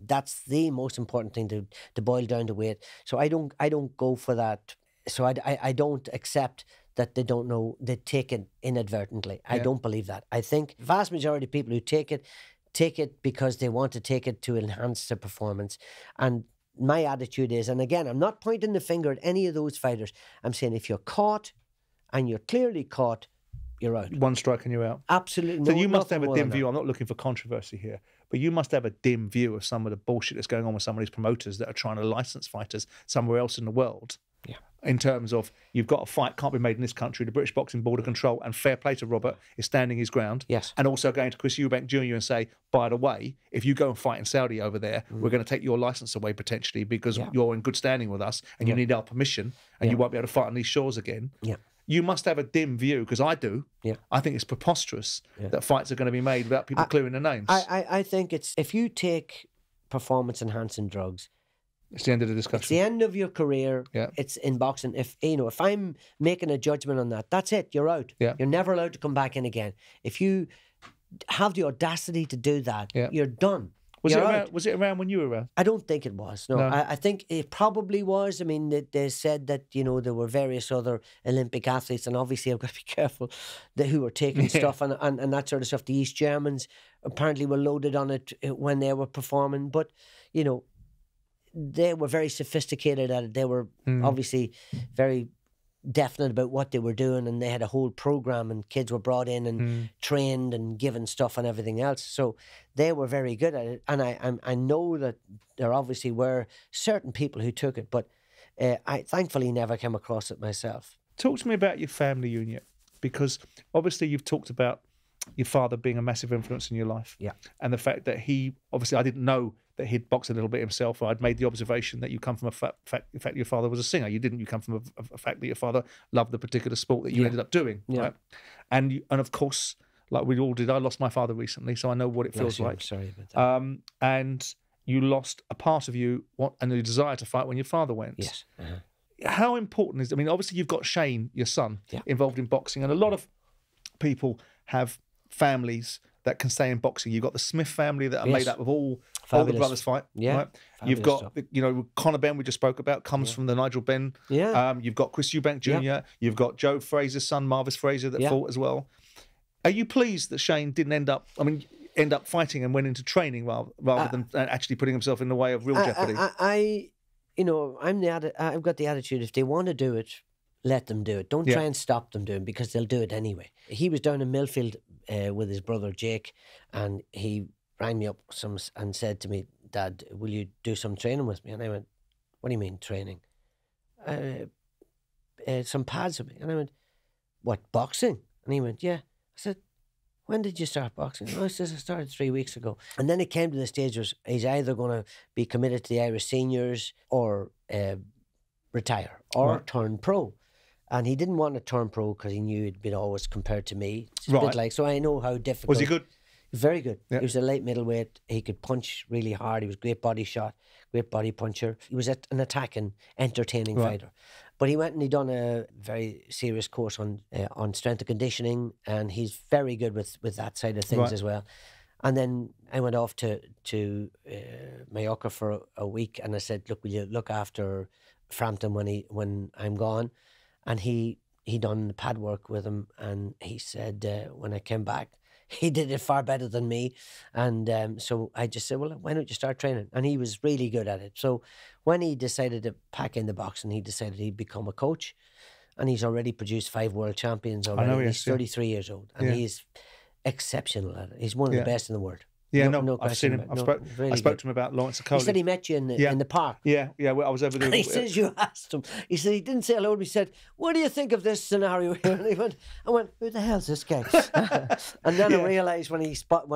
that's the most important thing to boil down to weight. So I don't go for that. So I don't accept that they don't know, they take it inadvertently. I don't believe that. I think the vast majority of people who take it because they want to take it to enhance their performance. And my attitude is, and again, I'm not pointing the finger at any of those fighters. I'm saying if you're caught, and you're clearly caught, you're out. One strike and you're out. Absolutely. So you must have a dim view. I'm not looking for controversy here, but you must have a dim view of some of the bullshit that's going on with some of these promoters that are trying to license fighters somewhere else in the world. Yeah. In terms of, you've got a fight, can't be made in this country, the British Boxing Board of Control, and fair play to Robert, is standing his ground. Yes. And also going to Chris Eubank Jr. and say, by the way, if you go and fight in Saudi over there, we're going to take your license away potentially because you're in good standing with us and you need our permission and you won't be able to fight on these shores again. Yeah. You must have a dim view, because I do. Yeah. I think it's preposterous that fights are going to be made without people clearing their names. I think if you take performance-enhancing drugs, it's the end of the discussion. It's the end of your career. Yeah. It's in boxing. If I'm making a judgment on that, that's it. You're out. Yeah. You're never allowed to come back in again. If you have the audacity to do that, you're done. Was it around when you were around? I don't think it was. No. I think it probably was. I mean, they said that, there were various other Olympic athletes, and obviously I've got to be careful, who were taking stuff and that sort of stuff. The East Germans apparently were loaded on it when they were performing, but, they were very sophisticated at it. They were obviously very definite about what they were doing, and they had a whole program, and kids were brought in and trained and given stuff and everything else. So they were very good at it. And I know that there obviously were certain people who took it, but I thankfully never came across it myself. Talk to me about your family unit, because obviously you've talked about your father being a massive influence in your life. Yeah. And the fact that I didn't know that he'd boxed a little bit himself. I'd made the observation that you come from in fact, your father was a singer. You didn't. You come from a fact that your father loved the particular sport that you ended up doing, right? And of course, like we all did, I lost my father recently, so I know what it feels like. I'm sorry about that. And you lost a part of you, and the desire to fight when your father went. Yes. How important is? I mean, obviously you've got Shane, your son, involved in boxing, and a lot of people have families that can stay in boxing. You've got the Smith family that are made up of all the brothers fight. Yeah. Right? You've got, Conor Benn we just spoke about comes from the Nigel Benn. Yeah. You've got Chris Eubank Jr. Yeah. You've got Joe Fraser's son, Marvis Fraser, that fought as well. Are you pleased that Shane didn't end up fighting and went into training rather than actually putting himself in the way of real jeopardy? I've got the attitude, if they want to do it, let them do it. Don't try and stop them doing it, because they'll do it anyway. He was down in Millfield with his brother Jake, and he rang me up and said to me, "Dad, will you do some training with me?" And I went, "What do you mean training?" Some pads with me. And I went, "What, boxing?" And he went, "Yeah." I said, when did you start boxing? Oh, he says, I started 3 weeks ago. And then it came to the stage where he's either going to be committed to the Irish seniors or retire or turn pro. And he didn't want to turn pro because he knew he'd been always compared to me. It's a bit like, so I know how difficult. Was he good? Very good. Yeah. He was a late middleweight. He could punch really hard. He was a great body shot, great body puncher. He was an attacking, entertaining fighter. But he went and he done a very serious course on strength and conditioning, and he's very good with that side of things as well. And then I went off to Mallorca for a week, and I said, look, will you look after Frampton when I'm gone? And he done the pad work with him, and he said when I came back, he did it far better than me. And so I just said, well, why don't you start training? And he was really good at it. So when he decided to pack in the boxing, he decided he'd become a coach. And he's already produced 5 world champions already. I know, he's 33 years old. And he's exceptional at it. He's one of the best in the world. Yeah, no I've seen him. I spoke to him about Lawrence Okoli. He said he met you in the park. Yeah. Well, I was over there. And he says you asked him. He said he didn't say hello. He said, "What do you think of this scenario here?" And I went, "Who the hell's this guy?" And then I realised when I spotted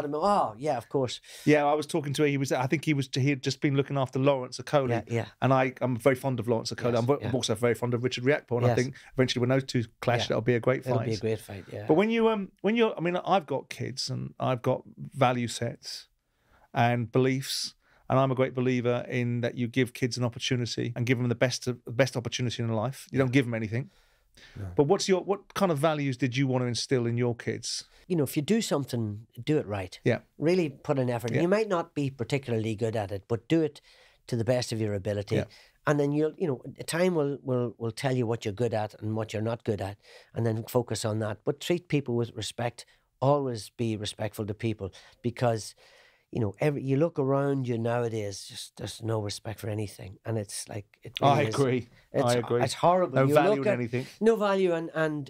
him, oh yeah, of course. Yeah, I was talking to him. He had just been looking after Lawrence Okoli. Yeah. And I'm very fond of Lawrence Okoli. I'm also very fond of Richard Riakporhe. And I think eventually when those two clash, that'll be a great fight. It'll be a great fight. Yeah. But when you're, I mean, I've got kids and I've got value sets and beliefs, and I'm a great believer in that you give kids an opportunity and give them the best opportunity in life. You don't give them anything. No. But what kind of values did you want to instill in your kids? You know, if you do something, do it right. Yeah. Really put an effort. Yeah. You might not be particularly good at it, but do it to the best of your ability. Yeah. And then time will tell you what you're good at and what you're not good at, and then focus on that. But treat people with respect. Always be respectful to people, because you look around you nowadays, just there's no respect for anything, and it's like really I agree. It's horrible. No value in anything. No value, and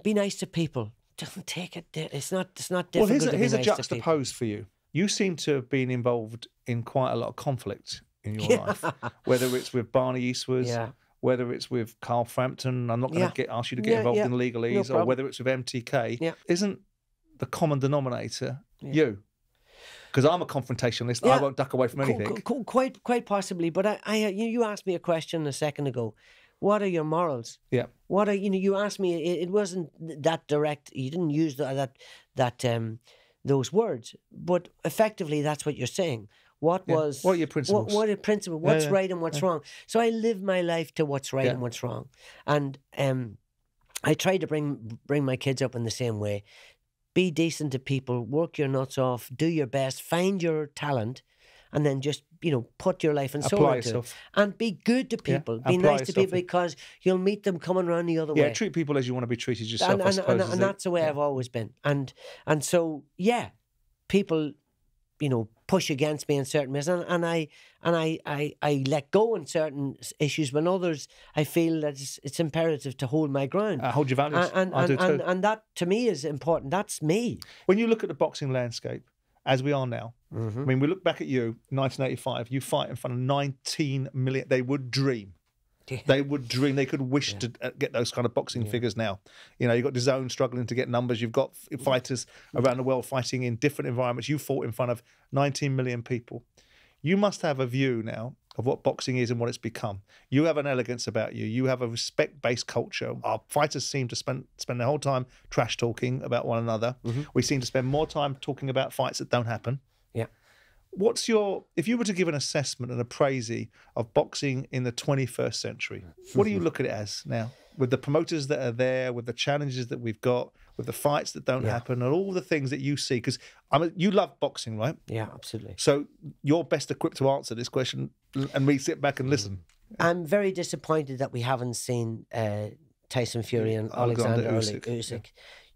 be nice to people. Don't take it. It's not difficult. Well, here's a juxtapose for you. You seem to have been involved in quite a lot of conflict in your life, whether it's with Barney Eastwood, whether it's with Carl Frampton. I'm not going to ask you to get involved in Legalese, or whether it's with MTK. Yeah. Isn't the common denominator you? Because I'm a confrontationalist. I won't duck away from anything. Quite possibly. But you asked me a question a second ago. What are your morals? Yeah. What are you asked me? It wasn't that direct. You didn't use those words, but effectively that's what you're saying. What are your principles? What are principles? What's right and what's wrong? So I live my life to what's right and what's wrong, and I try to bring my kids up in the same way. Be decent to people, work your nuts off, do your best, find your talent, and then just, put your life and soul into it. And be good to people. Be nice to people, because you'll meet them coming around the other way. Yeah, treat people as you want to be treated yourself, I suppose. And that's the way I've always been. And so, people, push against me in certain ways, and I let go in certain issues. When others, I feel that it's imperative to hold my ground. Hold your values. I do too. And that to me is important. That's me. When you look at the boxing landscape as we are now, I mean, we look back at you, 1985. You fight in front of 19 million. They would dream. Yeah. They would dream. They could wish to get those kind of boxing figures now. You've got DAZN struggling to get numbers. You've got fighters around the world fighting in different environments. You fought in front of 19 million people. You must have a view now of what boxing is and what it's become. You have an elegance about you. You have a respect-based culture. Our fighters seem to spend their whole time trash talking about one another. We seem to spend more time talking about fights that don't happen. Yeah. If you were to give an assessment and a praise of boxing in the 21st century, what do you look at it as now? With the promoters that are there, with the challenges that we've got, with the fights that don't happen, and all the things that you see, because you love boxing, right? Yeah, absolutely. So you're best equipped to answer this question, and we sit back and listen. I'm very disappointed that we haven't seen Tyson Fury and Alexander Usyk.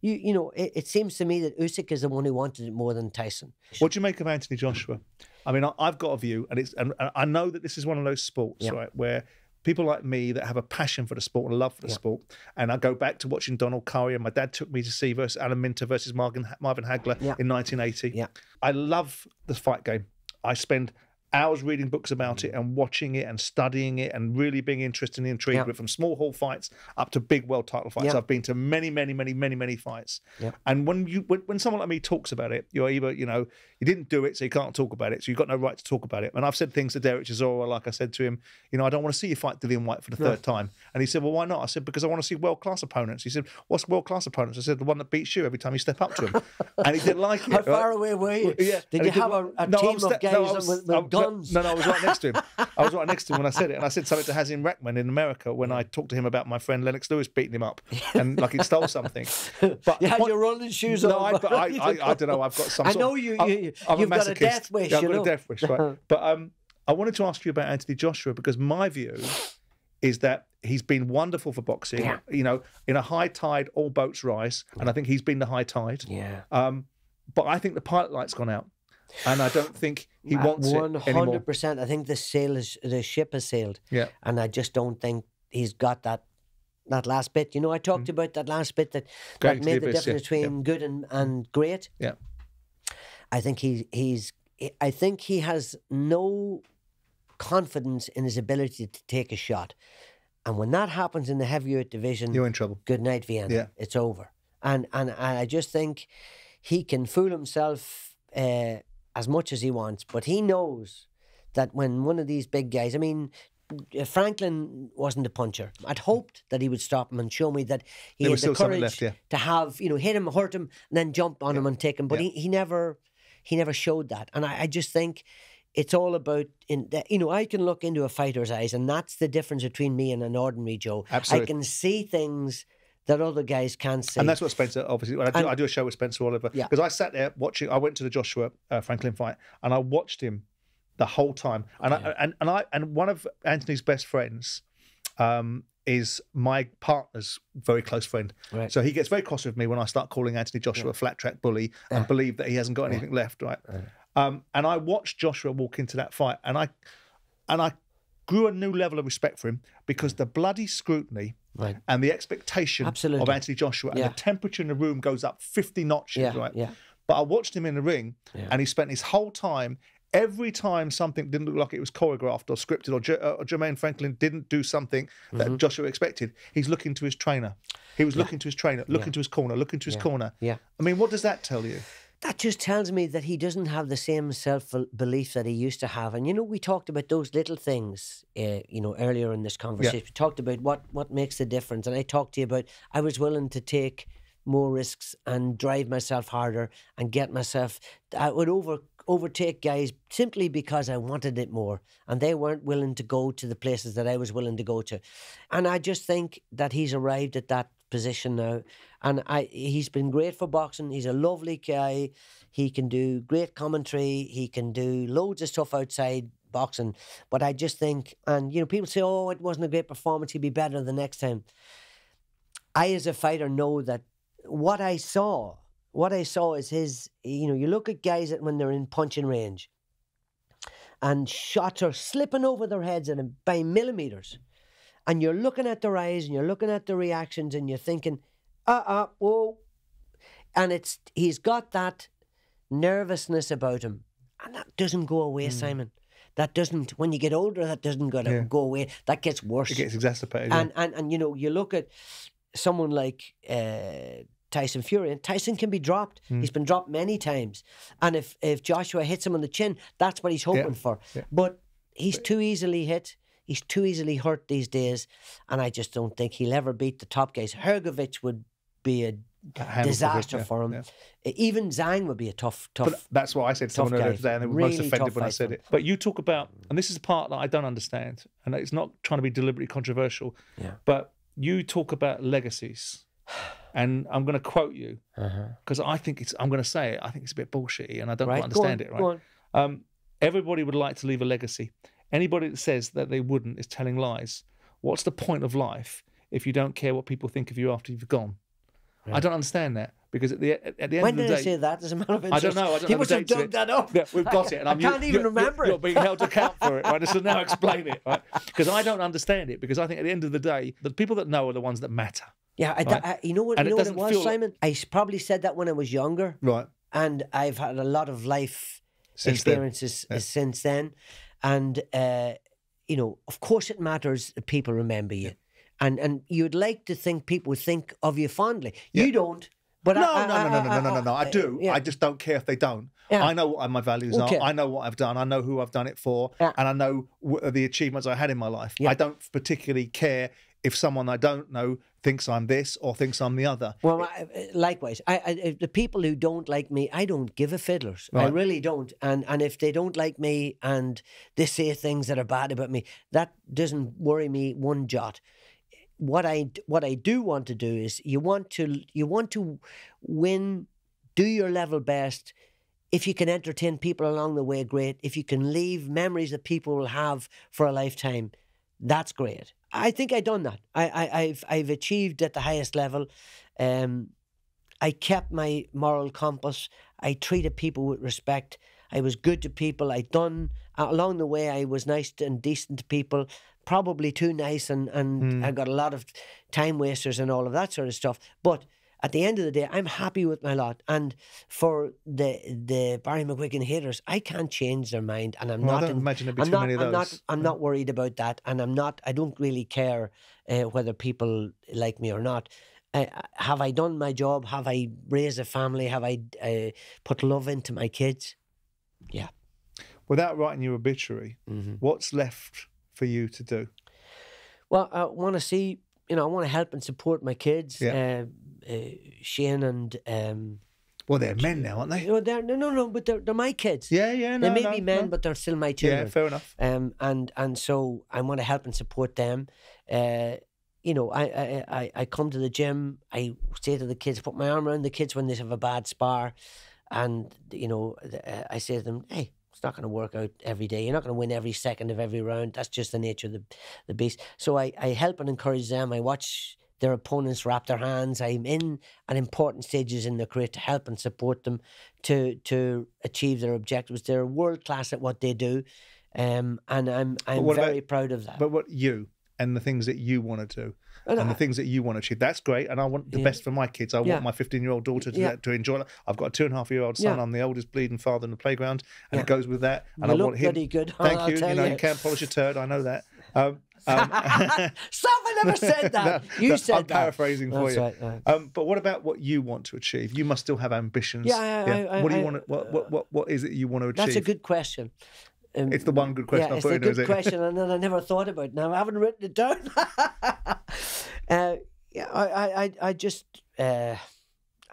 It seems to me that Usyk is the one who wanted it more than Tyson. What do you make of Anthony Joshua? I mean, I've got a view, and I know that this is one of those sports, right, where people like me that have a passion for the sport and a love for the sport, and I go back to watching Donald Curry, and my dad took me to see Alan Minter versus Marvin Hagler in 1980. Yeah. I love the fight game. I spend hours reading books about it and watching it and studying it and really being interested and intrigued with, from small hall fights up to big world title fights. I've been to many, many, many, many, many fights. And when someone like me talks about it, you're either, you didn't do it, so you can't talk about it, so you've got no right to talk about it. And I've said things to Derek Chisora, like I said to him, I don't want to see you fight Dillian Whyte for the third time. And he said, well, why not? I said, because I want to see world-class opponents. He said, what's world-class opponents? I said, the one that beats you every time you step up to him. And he didn't like it. How far away were you? Did you have a team of guys with guns? No, I was right next to him. I was right next to him when I said it. And I said something to Nazeem Hamed in America when I talked to him about my friend Lennox Lewis beating him up and like he stole something. But you had your running shoes on. I don't know. I've got some I know you've got a death wish. I've got a death wish, right? But I wanted to ask you about Anthony Joshua because my view is that he's been wonderful for boxing. In a high tide, all boats rise. And I think he's been the high tide. But I think the pilot light's gone out. And I don't think he wants it anymore. 100%. I think the ship has sailed. And I just don't think he's got that last bit. I talked about that last bit that made the difference between good and great. I think he has no confidence in his ability to take a shot. And when that happens in the heavyweight division, you're in trouble. Good night, Vienna. It's over. And I just think he can fool himself as much as he wants, but he knows that when one of these big guys, Franklin wasn't a puncher. I'd hoped that he would stop him and show me that he had the courage to have, hit him, hurt him, and then jump on him and take him. But he never showed that. And I just think it's all about, I can look into a fighter's eyes, and that's the difference between me and an ordinary Joe. Absolutely. I can see things that other guys can't see. And that's what Spencer, obviously, I do a show with Spencer Oliver. Because I sat there watching, I went to the Joshua Franklin fight, and I watched him the whole time. And one of Anthony's best friends is my partner's very close friend. So he gets very cross with me when I start calling Anthony Joshua a flat track bully and believe that he hasn't got anything left, and I watched Joshua walk into that fight, and I grew a new level of respect for him because the bloody scrutiny and the expectation of Anthony Joshua and the temperature in the room goes up 50 notches, But I watched him in the ring, and he spent his whole time, every time something didn't look like it was choreographed or scripted, or Jermaine Franklin didn't do something that Joshua expected, he's looking to his trainer. He was looking to his trainer, looking to his corner, looking to his corner. What does that tell you? That just tells me that he doesn't have the same self-belief that he used to have. And, we talked about those little things, earlier in this conversation. We talked about what makes the difference. And I talked to you about I was willing to take more risks and drive myself harder and get myself... I would overtake guys simply because I wanted it more. And they weren't willing to go to the places that I was willing to go to. And I just think that he's arrived at that position now, and he's been great for boxing. He's a lovely guy. He can do great commentary. He can do loads of stuff outside boxing. But I just think, and people say, oh, it wasn't a great performance, he'll be better the next time. I, as a fighter, know that what I saw is his, you look at guys that when they're in punching range and shots are slipping over their heads by millimeters. And you're looking at their eyes and you're looking at their reactions and you're thinking, whoa. And he's got that nervousness about him. And that doesn't go away, Simon. That doesn't, when you get older, that doesn't go away. That gets worse. It gets exacerbated. And you look at someone like Tyson Fury, and Tyson can be dropped. He's been dropped many times. And if Joshua hits him on the chin, that's what he's hoping for. But he's too easily hit. He's too easily hurt these days, and I just don't think he'll ever beat the top guys. Hergovich would be a disaster for him. Even Zhang would be a tough. But that's what I said to someone earlier today, and they were really most offended when I said it. But you talk about, and this is the part that I don't understand, and it's not trying to be deliberately controversial, but you talk about legacies. And I'm going to quote you because I think I'm going to say it. I think it's a bit bullshitty, and I don't quite understand it. Right? Everybody would like to leave a legacy. Anybody that says that they wouldn't is telling lies. What's the point of life if you don't care what people think of you after you've gone? I don't understand that, because at the end of the day... When did I say that as a matter of interest? I don't know. You must have dug that up. Yeah, we've got it. And I can't even remember it. You're being held to account for it, right? So now explain it, right? Because I don't understand it, because I think at the end of the day, the people that know are the ones that matter. Yeah, you know what it was, Simon? I probably said that when I was younger. Right. And I've had a lot of life experiences since then. And, you know, of course it matters that people remember you. And you'd like to think people think of you fondly. You don't. But no. I do. I just don't care if they don't. I know what my values are. I know what I've done. I know who I've done it for. And I know the achievements I had in my life. I don't particularly care if someone I don't know thinks I'm this or thinks I'm the other. Well, likewise. The people who don't like me, I don't give a fiddlers. Right. I really don't. And if they don't like me and they say things that are bad about me, that doesn't worry me one jot. What I do want to do is you want to win, do your level best. If you can entertain people along the way, great. If you can leave memories that people will have for a lifetime, that's great. I think I've done that. I've achieved at the highest level. I kept my moral compass. I treated people with respect. I was good to people. Along the way, I was nice and decent to people. Probably too nice, and I got a lot of time wasters and all of that sort of stuff. But at the end of the day, I'm happy with my lot. And for the Barry McGuigan haters, I can't change their mind, and I'm not. I don't imagine there'd be too many of those. I'm not worried about that, and I don't really care whether people like me or not. Have I done my job? Have I raised a family? Have I put love into my kids? Yeah. Without writing your obituary, what's left for you to do? Well, I want to see, I want to help and support my kids, Shane and... well, they're men now, aren't they? No, but they're my kids. They may be men, but they're still my children. Yeah, fair enough. And so I want to help and support them. I come to the gym, I say to the kids, put my arm around the kids when they have a bad spar, and, I say to them, hey, it's not going to work out every day. You're not going to win every second of every round. That's just the nature of the beast. So I help and encourage them. I watch their opponents wrap their hands. I'm in at important stages in their career to help and support them to achieve their objectives. They're world class at what they do, and I'm very proud of that. But what you and the things that you want to do, and the things that you want to achieve, that's great. And I want the best for my kids. I want my 15-year-old daughter to enjoy it. I've got a 2.5-year-old son. I'm the oldest bleeding father in the playground, and it goes with that. And I want him. Pretty good. Thank you. You can't polish a turd. I know that. Stop! I never said that. You said I'm that. I'm paraphrasing for you. Right. But what about what you want to achieve? You must still have ambitions. What do you want? What is it you want to achieve? That's a good question. It's the one good question I put in, is it? It's a good question, and then I never thought about it. Now I haven't written it down. I just I'd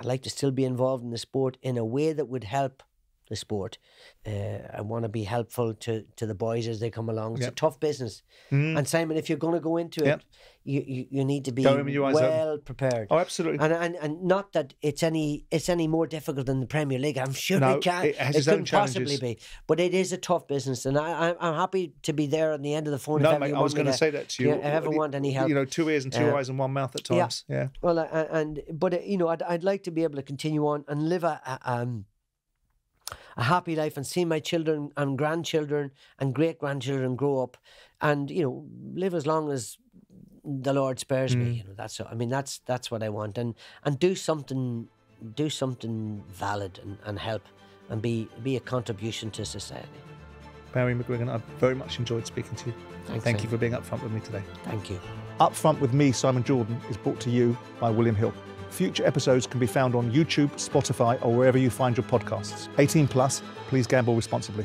like to still be involved in the sport in a way that would help the sport. I want to be helpful to the boys as they come along. It's a tough business, and Simon, if you're going to go into it, you need to be well prepared. Oh, absolutely. And not that it's any more difficult than the Premier League. I'm sure it couldn't possibly be, but it is a tough business, and I'm happy to be there on the end of the phone. No, mate, I was going to say that to you. If I ever want any help, 2 ears and 2 eyes and 1 mouth at times. Yeah. Well, I'd like to be able to continue on and live a happy life and see my children and grandchildren and great-grandchildren grow up and, live as long as the Lord spares me. That's what I want. And do something valid and help and be a contribution to society. Barry McGuigan, I've very much enjoyed speaking to you. Thank you for being up front with me today. Thank you. Up Front with me, Simon Jordan, is brought to you by William Hill. Future episodes can be found on YouTube, Spotify, or wherever you find your podcasts. 18+, please gamble responsibly.